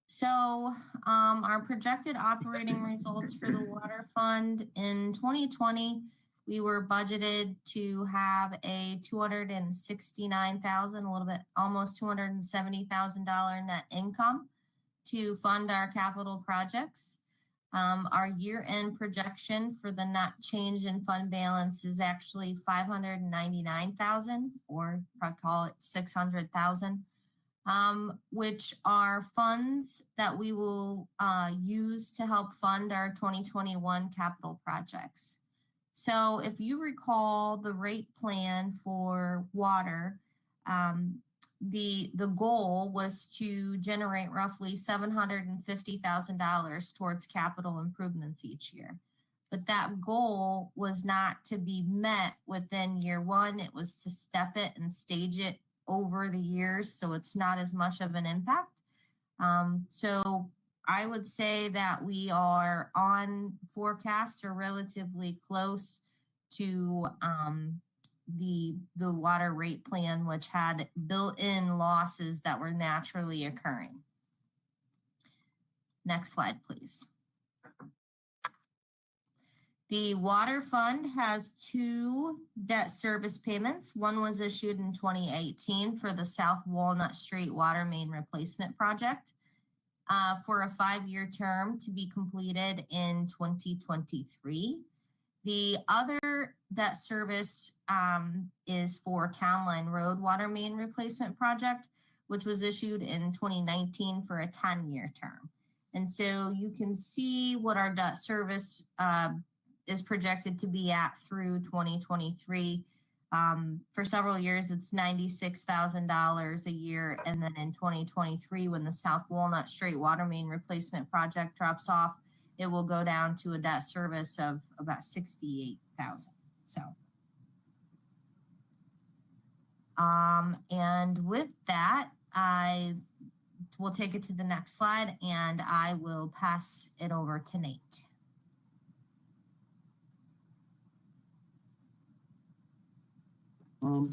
So our projected operating results for the water fund in 2020, we were budgeted to have a $269,000, a little bit, almost $270,000 net income to fund our capital projects. Our year-end projection for the net change in fund balance is actually $599,000, or I call it $600,000, which are funds that we will use to help fund our 2021 capital projects. So if you recall the rate plan for water, the goal was to generate roughly $750,000 towards capital improvements each year. But that goal was not to be met within year one. It was to step it and stage it over the years, so it's not as much of an impact. So I would say that we are on forecast or relatively close to the water rate plan, which had built-in losses that were naturally occurring. Next slide, please. The water fund has two debt service payments. One was issued in 2018 for the South Walnut Street water main replacement project for a 5-year term to be completed in 2023. The other debt service is for Town Line Road water main replacement project, which was issued in 2019 for a 10-year term. And so you can see what our debt service is projected to be at through 2023. For several years, it's $96,000 a year. And then in 2023, when the South Walnut Street water main replacement project drops off, it will go down to a debt service of about $68,000. So, and with that, I will take it to the next slide, and I will pass it over to Nate.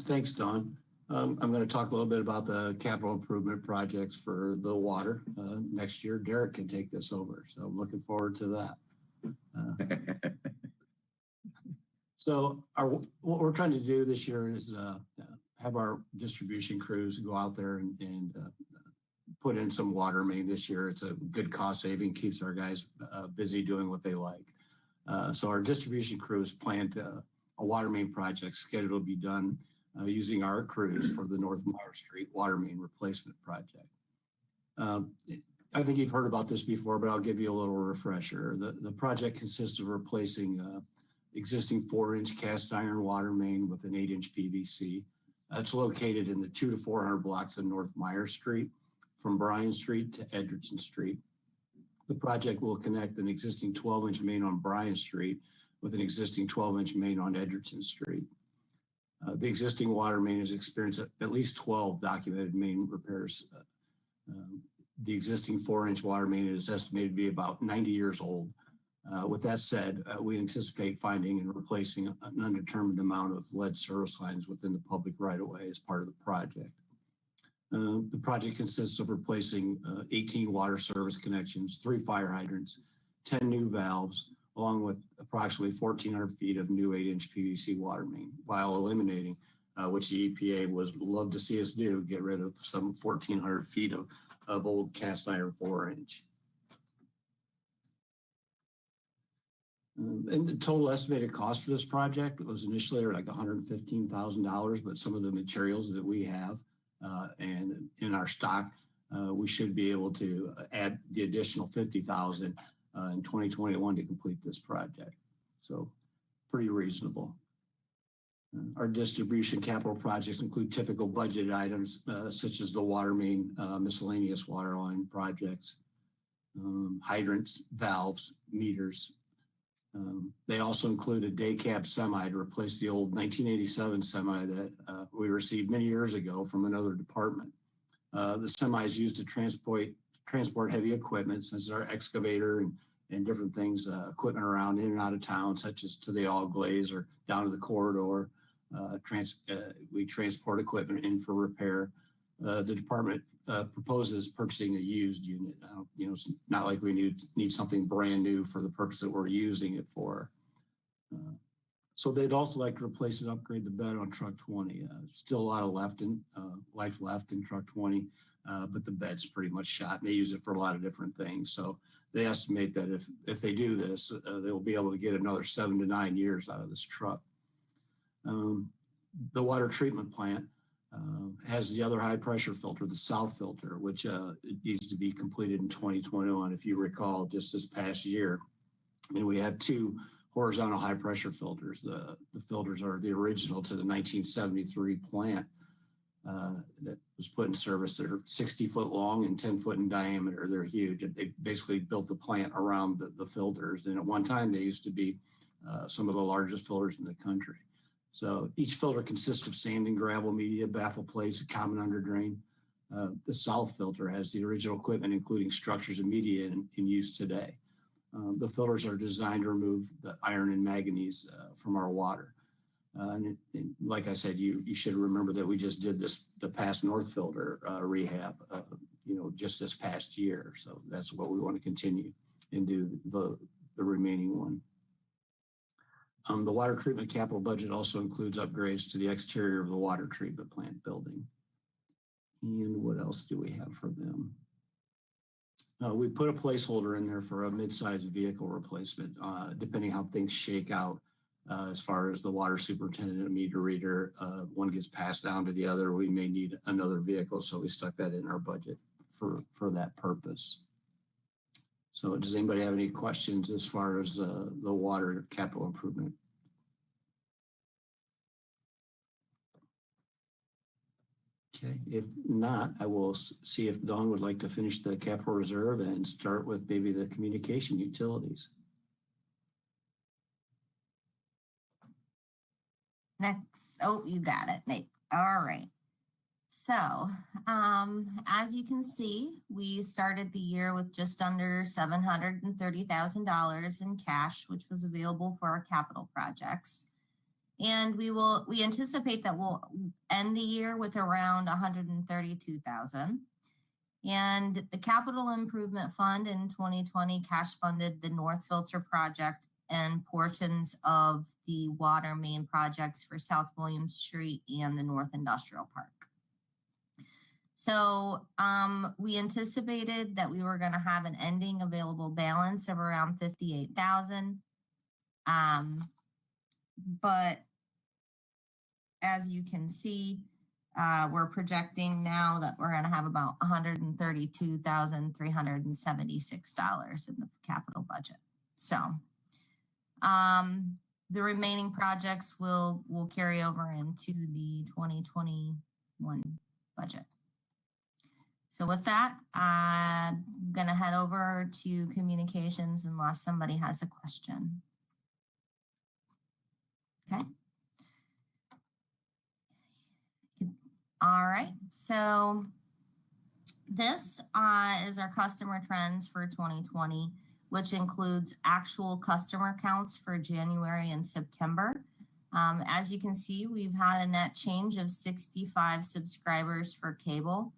Thanks, Dawn. I'm going to talk a little bit about the capital improvement projects for the water. Next year, Derek can take this over, so I'm looking forward to that. So what we're trying to do this year is have our distribution crews go out there and put in some water main this year. It's a good cost saving, keeps our guys busy doing what they like. So our distribution crews planned a water main project scheduled to be done using our crews for the North Meyer Street water main replacement project. I think you've heard about this before, but I'll give you a little refresher. The project consists of replacing existing 4-inch cast iron water main with an 8-inch PVC. It's located in the 200 to 400 blocks of North Meyer Street from Bryan Street to Edgerton Street. The project will connect an existing 12-inch main on Bryan Street with an existing 12-inch main on Edgerton Street. The existing water main has experienced at least 12 documented main repairs. The existing 4-inch water main is estimated to be about 90 years old. With that said, we anticipate finding and replacing an undetermined amount of lead service lines within the public right-of-way as part of the project. The project consists of replacing 18 water service connections, 3 fire hydrants, 10 new valves, along with approximately 1,400 feet of new 8-inch PVC water main, while eliminating, which the EPA would love to see us do, get rid of some 1,400 feet of old cast iron 4-inch. And the total estimated cost for this project was initially like $115,000, but some of the materials that we have and in our stock, we should be able to add the additional $50,000 in 2021 to complete this project. So pretty reasonable. Our distribution capital projects include typical budget items such as the water main, miscellaneous water line projects, hydrants, valves, meters. They also include a day cab semi to replace the old 1987 semi that we received many years ago from another department. The semi is used to transport heavy equipment, such as our excavator and different things, equipment around in and out of town, such as to the all glaze or down to the corridor. We transport equipment in for repair. The department proposes purchasing a used unit. It's not like we need something brand new for the purpose that we're using it for. So they'd also like to replace and upgrade the bed on truck 20. Still a lot of life left in truck 20, but the bed's pretty much shot, and they use it for a lot of different things. So they estimate that if they do this, they will be able to get another 7 to 9 years out of this truck. The water treatment plant has the other high pressure filter, the south filter, which it needs to be completed in 2021. If you recall, just this past year, and we have 2 horizontal high pressure filters. The filters are the original to the 1973 plant that was put in service. They're 60 foot long and 10 foot in diameter. They're huge. They basically built the plant around the filters. And at one time, they used to be some of the largest filters in the country. So each filter consists of sand and gravel media, baffle plates, a common underdrain. The south filter has the original equipment, including structures and media in use today. The filters are designed to remove the iron and manganese from our water. And like I said, you should remember that we just did the past north filter rehab, just this past year. So that's what we want to continue and do the remaining one. The water treatment capital budget also includes upgrades to the exterior of the water treatment plant building. And what else do we have for them? We put a placeholder in there for a mid-sized vehicle replacement, depending how things shake out as far as the water superintendent and meter reader. One gets passed down to the other. We may need another vehicle, so we stuck that in our budget for that purpose. So does anybody have any questions as far as the water capital improvement? Okay, if not, I will see if Dawn would like to finish the capital reserve and start with maybe the communication utilities. Next, oh, you got it, Nate. All right. So, as you can see, we started the year with just under $730,000 in cash, which was available for our capital projects. And we anticipate that we'll end the year with around 132,000. And the capital improvement fund in 2020 cash funded the North Filter project and portions of the water main projects for South William Street and the North Industrial Park. So we anticipated that we were going to have an ending available balance of around 58,000. But as you can see, we're projecting now that we're going to have about $132,376 in the capital budget. So the remaining projects will carry over into the 2021 budget. So with that, I'm going to head over to communications unless somebody has a question. Okay. All right. So this is our customer trends for 2020, which includes actual customer counts for January and September. As you can see, we've had a net change of 65 subscribers for cable,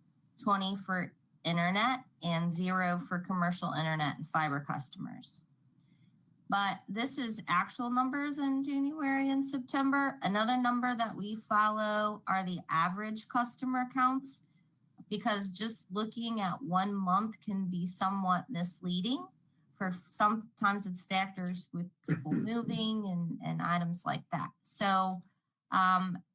20 for internet, and 0 for commercial internet and fiber customers. But this is actual numbers in January and September. Another number that we follow are the average customer counts, because just looking at 1 month can be somewhat misleading. For sometimes it's factors with people moving and items like that. So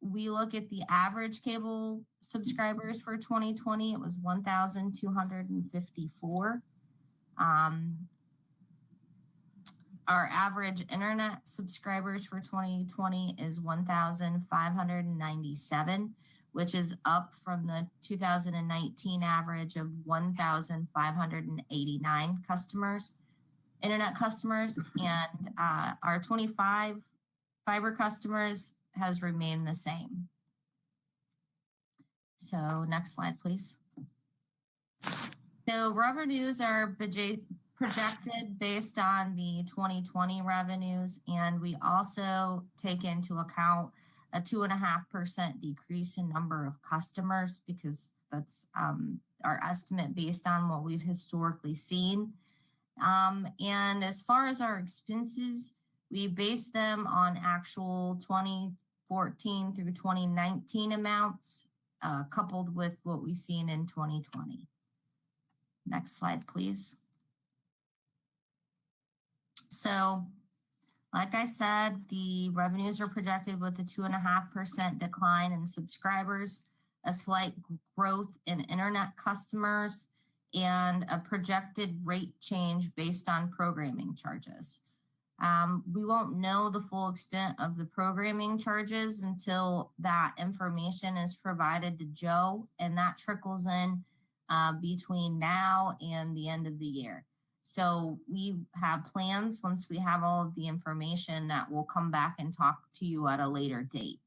we look at the average cable subscribers for 2020. It was 1,254. Our average internet subscribers for 2020 is 1,597, which is up from the 2019 average of 1,589 internet customers, and our 25 fiber customers has remained the same. So next slide, please. So revenues are projected based on the 2020 revenues, and we also take into account a 2.5% decrease in number of customers because that's our estimate based on what we've historically seen. And as far as our expenses, we base them on actual 2014 through 2019 amounts, coupled with what we've seen in 2020. Next slide, please. So, like I said, the revenues are projected with a 2.5% decline in subscribers, a slight growth in internet customers, and a projected rate change based on programming charges. We won't know the full extent of the programming charges until that information is provided to Joe, and that trickles in between now and the end of the year. So we have plans once we have all of the information that we'll come back and talk to you at a later date.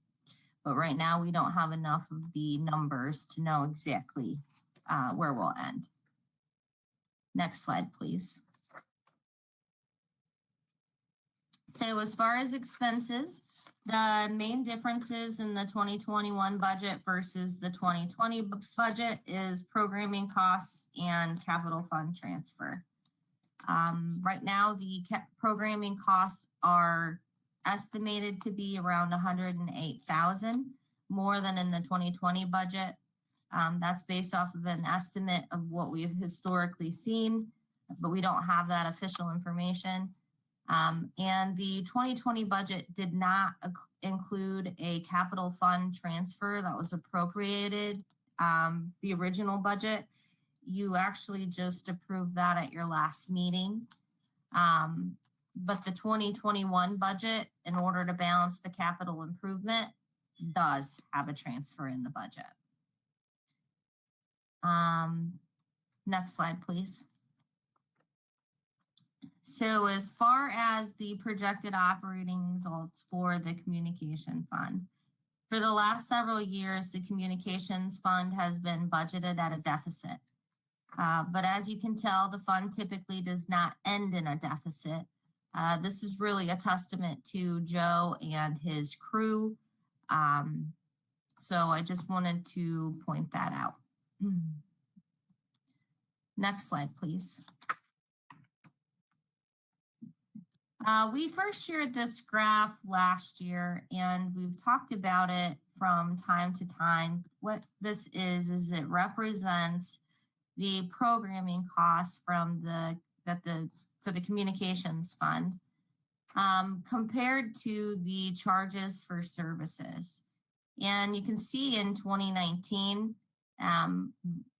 But right now we don't have enough of the numbers to know exactly where we'll end. Next slide, please. So as far as expenses, the main differences in the 2021 budget versus the 2020 budget is programming costs and capital fund transfer. Right now, the programming costs are estimated to be around $108,000, more than in the 2020 budget. That's based off of an estimate of what we've historically seen, but we don't have that official information. And the 2020 budget did not include a capital fund transfer that was appropriated. The original budget, you actually just approved that at your last meeting. But the 2021 budget, in order to balance the capital improvement, does have a transfer in the budget. Next slide, please. So as far as the projected operating results for the communication fund, for the last several years, the communications fund has been budgeted at a deficit. But as you can tell, the fund typically does not end in a deficit. This is really a testament to Joe and his crew. So I just wanted to point that out. Next slide, please. We first shared this graph last year, and we've talked about it from time to time. What this is it represents the programming costs from for the communications fund compared to the charges for services. And you can see in 2019,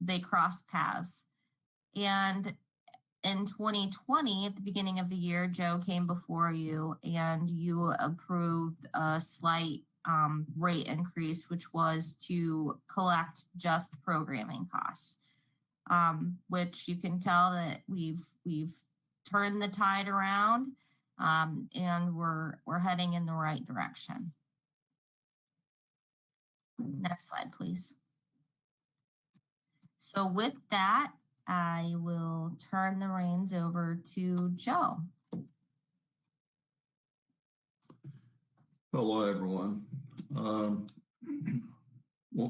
they crossed paths. And in 2020, at the beginning of the year, Joe came before you and you approved a slight rate increase, which was to collect just programming costs, which you can tell that we've turned the tide around and we're heading in the right direction. Next slide, please. So with that, I will turn the reins over to Joe. Hello, everyone. Won't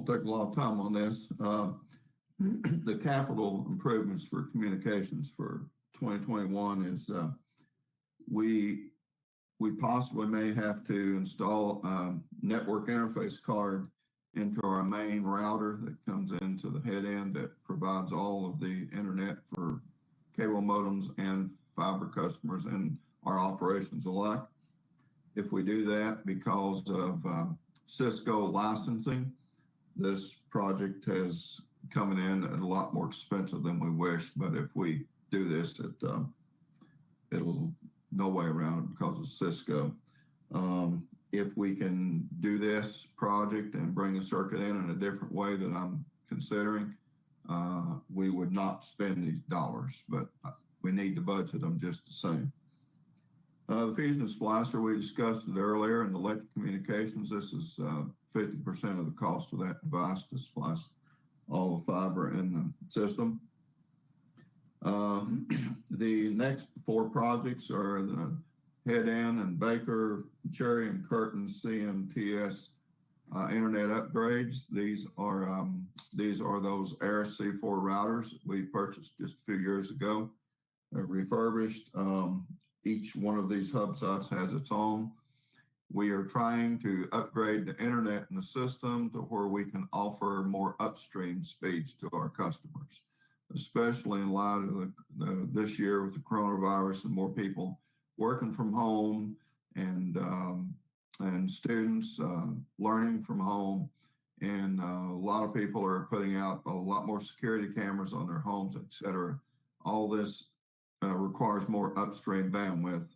take a lot of time on this. The capital improvements for communications for 2021 is we possibly may have to install a network interface card into our main router that comes into the head end that provides all of the internet for cable modems and fiber customers and our operations alike. If we do that, because of Cisco licensing, this project has coming in at a lot more expensive than we wish. But if we do this, it'll no way around it because of Cisco. If we can do this project and bring a circuit in a different way that I'm considering, we would not spend these dollars, but we need to budget them just the same. The Fusion Splicer, we discussed it earlier in the electric communications. This is 50% of the cost of that device to splice all the fiber in the system. The next four projects are the Head End and Baker, Cherry and Curtin CMTS internet upgrades. These are those RSC4 routers we purchased just a few years ago. They're refurbished. Each one of these hub sites has its own. We are trying to upgrade the internet in the system to where we can offer more upstream speeds to our customers, especially in light of this year with the coronavirus and more people working from home and students learning from home. And a lot of people are putting out a lot more security cameras on their homes, et cetera. All this requires more upstream bandwidth.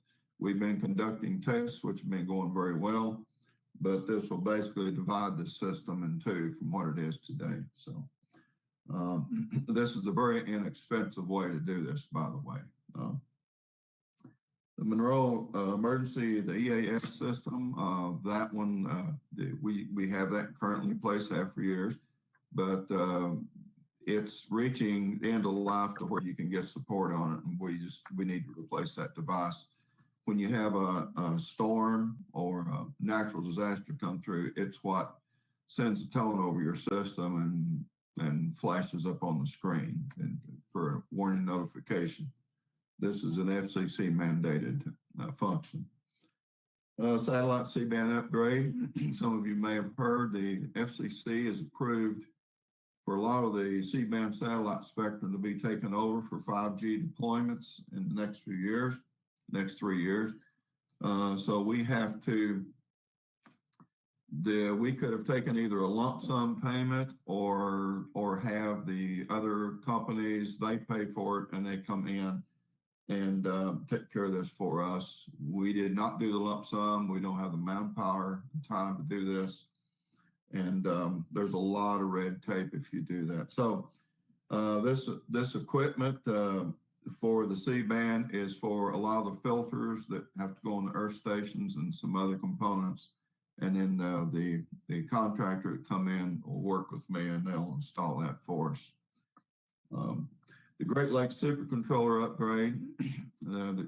We've been conducting tests, which have been going very well, but this will basically divide the system in two from what it is today. So this is a very inexpensive way to do this, by the way. The Monroe emergency, the EAS system, that one, we have that currently in place, have for years, but it's reaching the end of life to where you can get support on it, and we need to replace that device. When you have a storm or a natural disaster come through, it's what sends a tone over your system and flashes up on the screen and for a warning notification. This is an FCC mandated function. Satellite C-band upgrade. Some of you may have heard the FCC has approved for a lot of the C-band satellite spectrum to be taken over for 5G deployments in the next few years, next 3 years. So we have to, we could have taken either a lump sum payment or have the other companies, they pay for it and they come in and take care of this for us. We did not do the lump sum. We don't have the manpower and time to do this. And there's a lot of red tape if you do that. So this equipment for the C-band is for a lot of the filters that have to go on the earth stations and some other components. And then the contractor that come in will work with me and they'll install that for us. The Great Lakes Supercontroller upgrade. The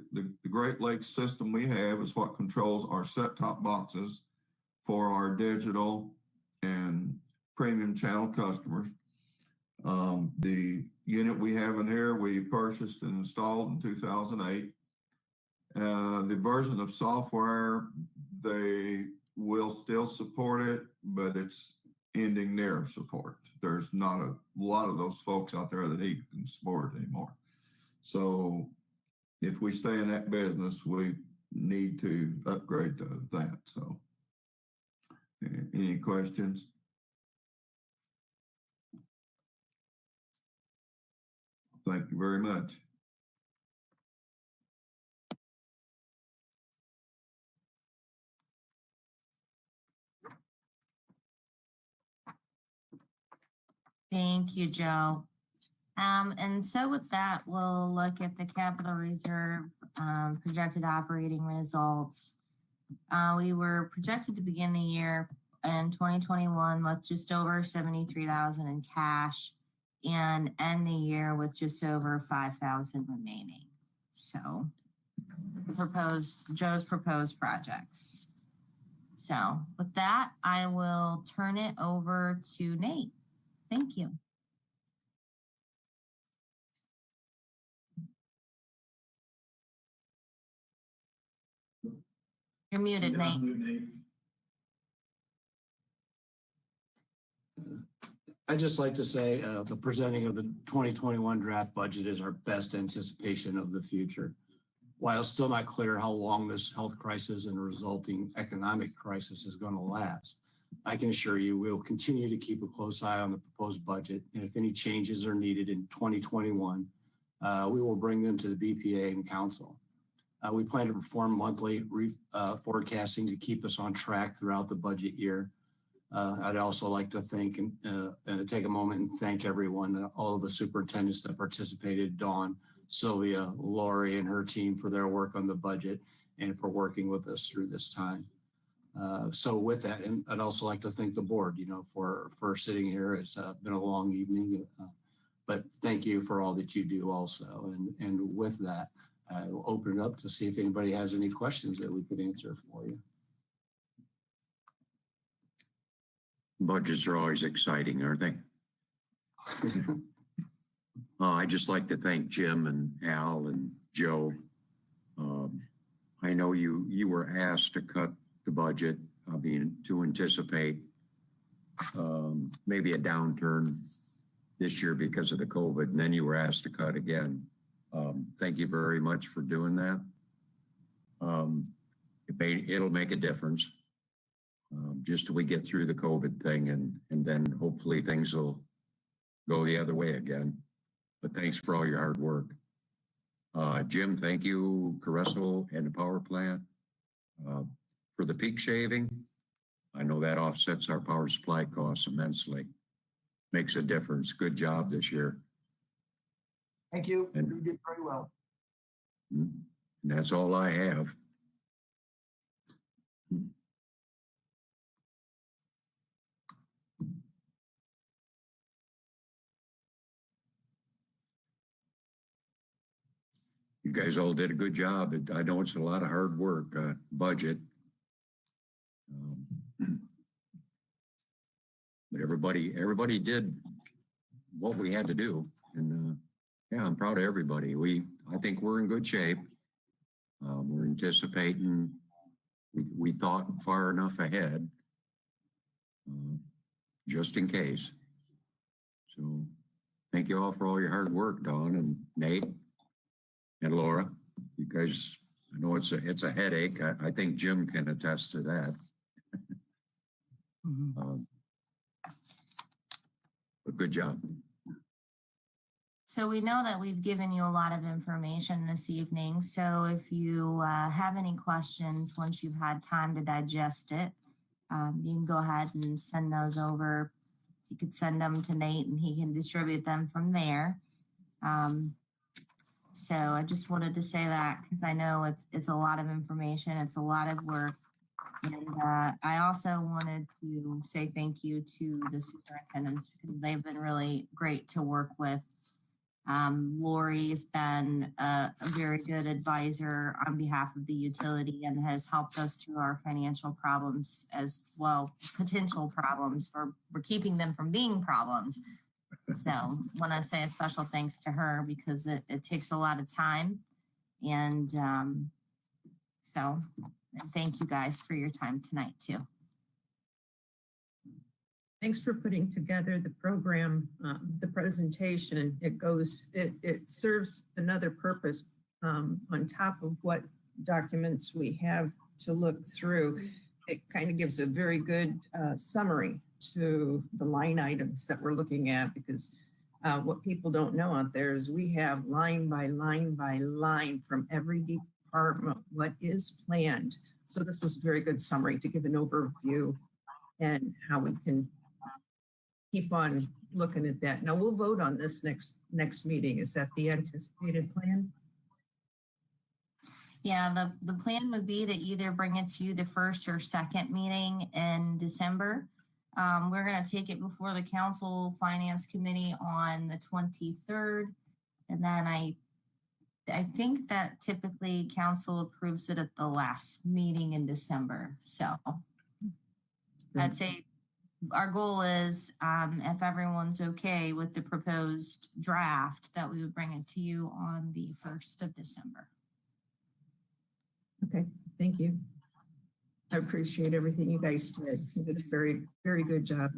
Great Lakes system we have is what controls our set-top boxes for our digital and premium channel customers. The unit we have in here, we purchased and installed in 2008. The version of software, they will still support it, but it's ending their support. There's not a lot of those folks out there that can support it anymore. So if we stay in that business, we need to upgrade to that. So any questions? Thank you very much. Thank you, Joe. And so with that, we'll look at the capital reserve projected operating results. We were projected to begin the year in 2021 with just over $73,000 in cash and end the year with just over $5,000 remaining. So Joe's proposed projects. So with that, I will turn it over to Nate. Thank you. You're muted, Nate. I'd just like to say the presenting of the 2021 draft budget is our best anticipation of the future. While still not clear how long this health crisis and resulting economic crisis is going to last, I can assure you we'll continue to keep a close eye on the proposed budget, and if any changes are needed in 2021, we will bring them to the BPA and Council. We plan to perform monthly forecasting to keep us on track throughout the budget year. I'd also like to thank and take a moment and thank everyone, all of the superintendents that participated, Dawn, Sylvia, Lori, and her team for their work on the budget and for working with us through this time. So with that, and I'd also like to thank the board, for sitting here. It's been a long evening, But thank you for all that you do also. And with that, I will open it up to see if anybody has any questions that we could answer for you. Budgets are always exciting, aren't they? I'd just like to thank Jim and Al and Joe. I know you were asked to cut the budget, to anticipate maybe a downturn this year because of the COVID, and then you were asked to cut again. Thank you very much for doing that. It'll make a difference just till we get through the COVID thing, and then hopefully things will go the other way again. But thanks for all your hard work. Jim, thank you, Carreso and the power plant. For the peak shaving, I know that offsets our power supply costs immensely. Makes a difference. Good job this year. Thank you. And- You did very well. And that's all I have. You guys all did a good job. I know it's a lot of hard work, budget. But everybody did what we had to do. And yeah, I'm proud of everybody. I think we're in good shape. We're anticipating, we thought far enough ahead, just in case. So thank you all for all your hard work, Dawn and Nate and Laura. You guys, I know it's a headache. I think Jim can attest to that. But good job. So we know that we've given you a lot of information this evening. So if you have any questions, once you've had time to digest it, you can go ahead and send those over. You could send them to Nate and he can distribute them from there. So I just wanted to say that because I know it's a lot of information. It's a lot of work. And I also wanted to say thank you to the superintendents because they've been really great to work with. Lori's been a very good advisor on behalf of the utility and has helped us through our financial problems as well, potential problems. We're keeping them from being problems. So want to say a special thanks to her because it takes a lot of time. And and thank you guys for your time tonight too. Thanks for putting together the program, the presentation. It serves another purpose on top of what documents we have to look through. It kind of gives a very good summary to the line items that we're looking at because what people don't know out there is we have line by line by line from every department what is planned. So this was a very good summary to give an overview and how we can keep on looking at that. Now we'll vote on this next meeting. Is that the anticipated plan? Yeah, the plan would be to either bring it to you the first or second meeting in December. We're going to take it before the Council Finance Committee on the 23rd. And then I think that typically Council approves it at the last meeting in December. So I'd say our goal is if everyone's okay with the proposed draft, that we would bring it to you on the 1st of December. Okay, thank you. I appreciate everything you guys did. You did a very, very good job.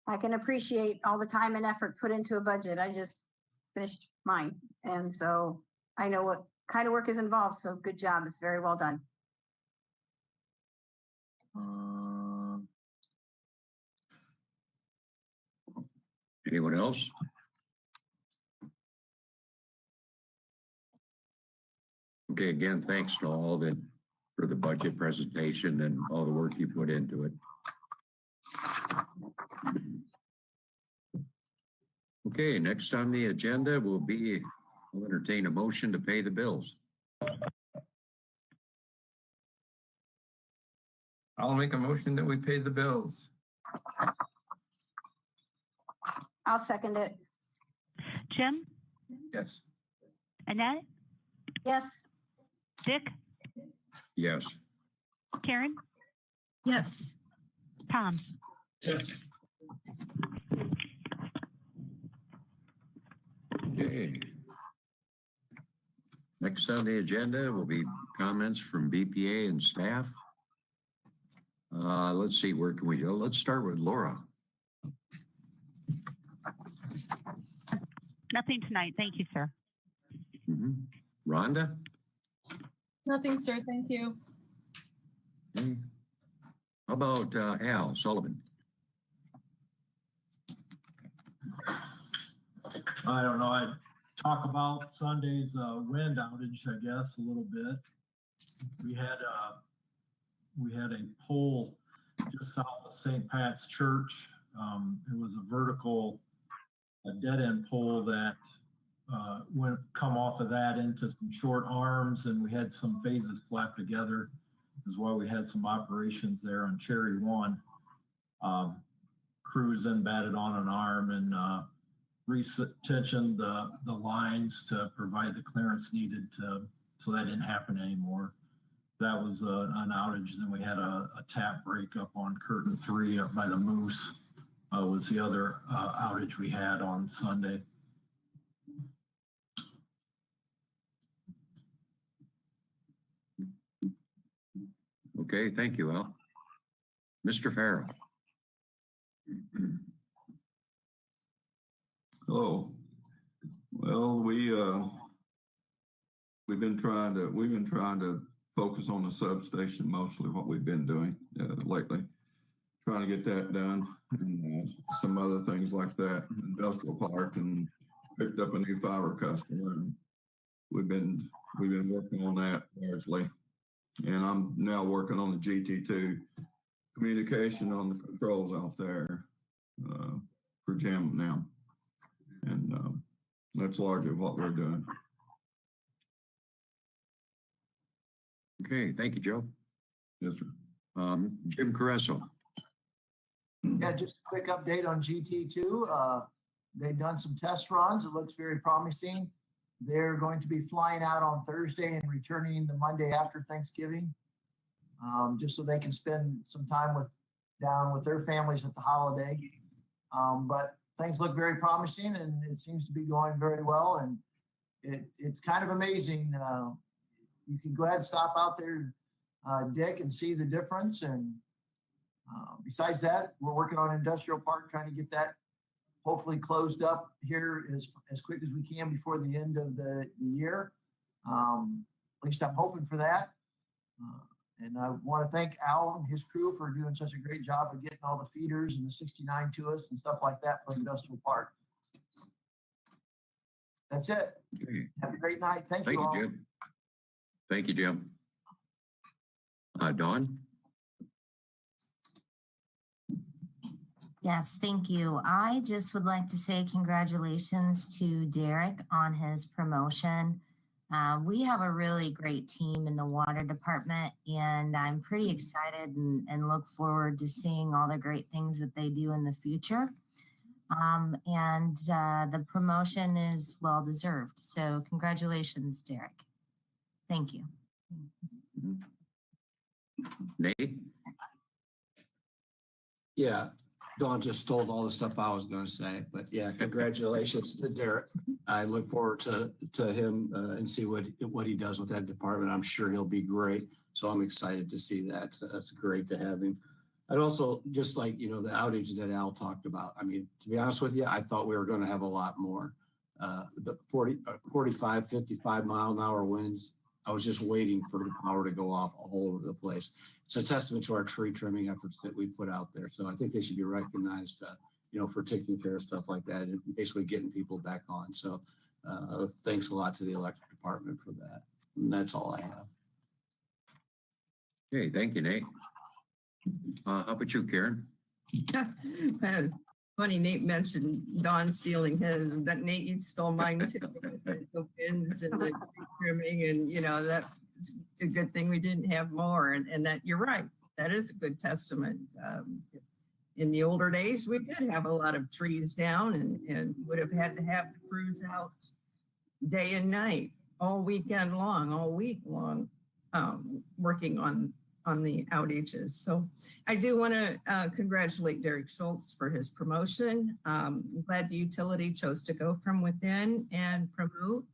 I can appreciate all the time and effort put into a budget. I just finished mine. And so I know what kind of work is involved. So good job. It's very well done. Anyone else? Okay, again, thanks to all for the budget presentation and all the work you put into it. Okay, next on the agenda will be, I'll entertain a motion to pay the bills. I'll make a motion that we pay the bills. I'll second it. Jim, Yes. Annette, Yes. Dick, Yes. Karen, Yes. Tom. Okay. Next on the agenda will be comments from BPA and staff. Let's see, where can we go? Let's start with Laura. Nothing tonight. Thank you, sir. Rhonda? Nothing, sir. Thank you. Okay. How about Al Sullivan? I don't know. I'd talk about Sunday's wind outage, I guess, a little bit. We had a pole just south of St. Pat's Church. It was a dead end pole that come off of that into some short arms, and we had some phases slapped together. Is why we had some operations there on Cherry 1. Crews then batted on an arm and retensioned the lines to provide the clearance needed so that didn't happen anymore. That was an outage. Then we had a tap break up on Curtain 3 up by the Moose. Was the other outage we had on Sunday. Okay, thank you, Al. Mr. Farrell. Oh, well, we've been trying to focus on the substation, mostly what we've been doing lately, trying to get that done, and some other things like that. Industrial park, and picked up a new fiber customer, and we've been working on that largely. And I'm now working on the GT2 communication on the controls out there for Jim now. And that's largely what we're doing. Okay, thank you, Joe. Yes, sir. Jim Carresso. Yeah, just a quick update on GT2. They've done some test runs. It looks very promising. They're going to be flying out on Thursday and returning the Monday after Thanksgiving, just so they can spend some time down with their families at the holiday. But things look very promising, and it seems to be going very well. And it's kind of amazing. You can go ahead and stop out there, Dick, and see the difference. And besides that, we're working on Industrial Park, trying to get that hopefully closed up here as quick as we can before the end of the year. At least I'm hoping for that. And I want to thank Al and his crew for doing such a great job of getting all the feeders and the 69 to us and stuff like that for Industrial Park. That's it. Okay. Have a great night. Thank Thank you you, all. Jim. Thank you, Jim. Dawn? Yes, thank you. I just would like to say congratulations to Derek on his promotion. We have a really great team in the water department, and I'm pretty excited and look forward to seeing all the great things that they do in the future. The promotion is well deserved. So congratulations, Derek. Thank you. Nate? Yeah, Dawn just stole all the stuff I was going to say, but yeah, congratulations to Derek. I look forward to him and see what he does with that department. I'm sure he'll be great. So I'm excited to see that. That's great to have him. I'd also just like, the outage that Al talked about. I mean, to be honest with you, I thought we were going to have a lot more. The 45, 55 mile an hour winds. I was just waiting for the power to go off all over the place. It's a testament to our tree trimming efforts that we put out there. So I think they should be recognized, for taking care of stuff like that and basically getting people back on. So thanks a lot to the electric department for that. And that's all I have. Okay, thank you, Nate. How about you, Karen? Funny, Nate mentioned Don stealing his. That Nate, you stole mine too. The winds and the tree trimming, and that's a good thing we didn't have more. And that you're right. That is a good testament. in the older days, we did have a lot of trees down and would have had to have the crews out day and night, all weekend long, all week long, working on the outages. So I do want to congratulate Derek Schultz for his promotion. I'm glad the utility chose to go from within and promote.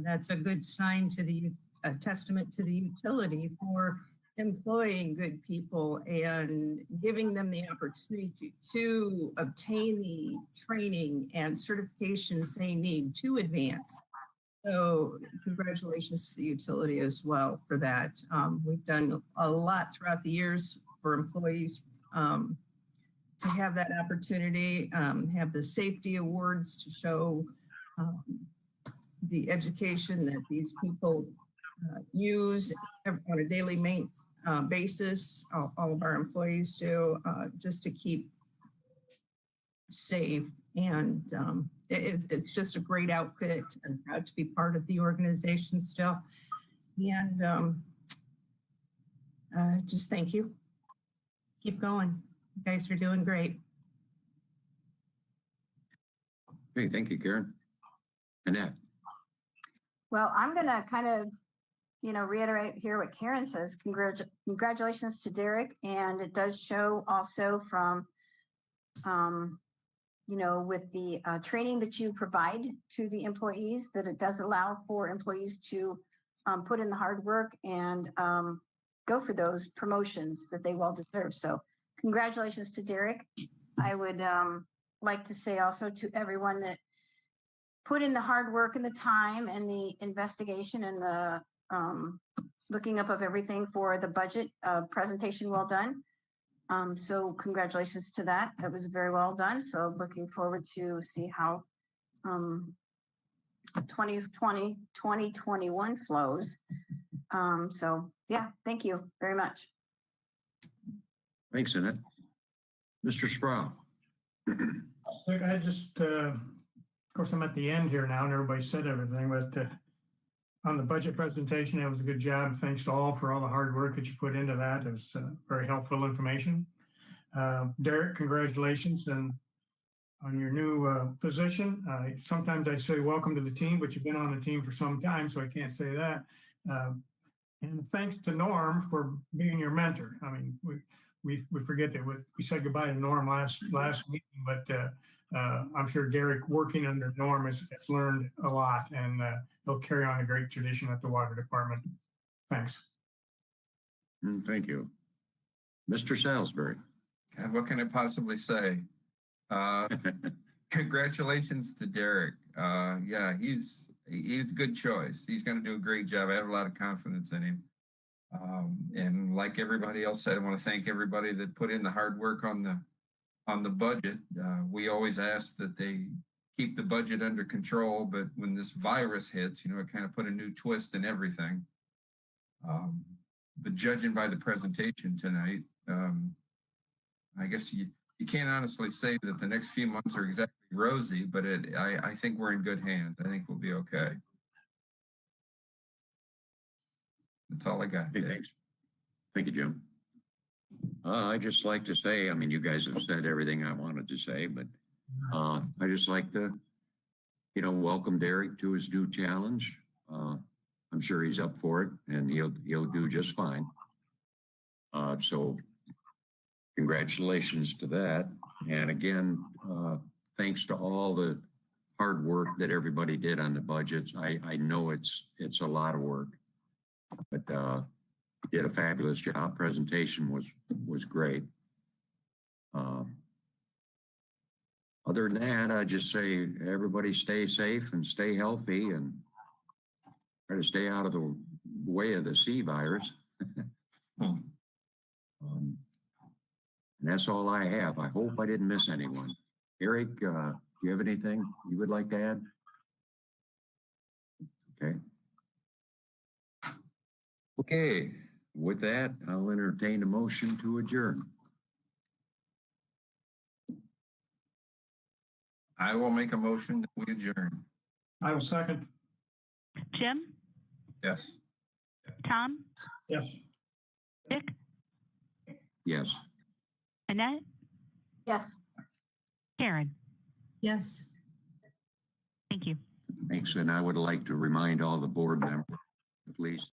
That's a good sign to a testament to the utility for employing good people and giving them the opportunity to obtain the training and certifications they need to advance. So congratulations to the utility as well for that. We've done a lot throughout the years for employees to have that opportunity, have the safety awards to show the education that these people use on a daily basis. All of our employees do, just to keep safe. And it's just a great outfit. I'm proud to be part of the organization still. And just thank you. Keep going. You guys are doing great. Okay, thank you, Karen. Annette. Well, I'm going to kind of, reiterate here what Karen says. Congratulations to Derek. And it does show also from, with the training that you provide to the employees, that it does allow for employees to put in the hard work and go for those promotions that they well deserve. So congratulations to Derek. I would like to say also to everyone that put in the hard work and the time and the investigation and the looking up of everything for the budget presentation, well done. So congratulations to that. That was very well done. So looking forward to see how 2021 flows. So yeah, thank you very much. Thanks, Annette. Mr. Sprow. Look, I just, of course, I'm at the end here now and everybody said everything, but on the budget presentation, it was a good job. Thanks to all for all the hard work that you put into that. It was very helpful information. Derek, congratulations on your new position. Sometimes I say welcome to the team, but you've been on the team for some time, so I can't say that. And thanks to Norm for being your mentor. I mean, we forget that we said goodbye to Norm last meeting, but I'm sure Derek, working under Norm, has learned a lot, and he'll carry on a great tradition at the water department. Thanks. Thank you. Mr. Salsbury. God, what can I possibly say? Congratulations to Derek. Yeah, he's a good choice. He's going to do a great job. I have a lot of confidence in him. And like everybody else said, I want to thank everybody that put in the hard work on the budget. We always ask that they keep the budget under control, but when this virus hits, it kind of put a new twist in everything. But judging by the presentation tonight, I guess you can't honestly say that the next few months are exactly rosy, but I think we're in good hands. I think we'll be okay. That's all I got. Hey, thanks. Thank you, Jim. I just like to say, I mean, you guys have said everything I wanted to say, but I just like to, welcome Derek to his new challenge. I'm sure he's up for it, and he'll do just fine. So congratulations to that. And again, thanks to all the hard work that everybody did on the budgets. I know it's a lot of work, but you did a fabulous job. Presentation was great. Other than that, I just say everybody stay safe and stay healthy and try to stay out of the way of the C virus. And that's all I have. I hope I didn't miss anyone. Eric, do you have anything you would like to add? Okay. Okay, with that, I'll entertain a motion to adjourn. I will make a motion that we adjourn. I will second. Jim? Yes. Tom? Yes. Dick? Yes. Annette? Yes. Karen? Yes. Thank you. Thanks, and I would like to remind all the board members, please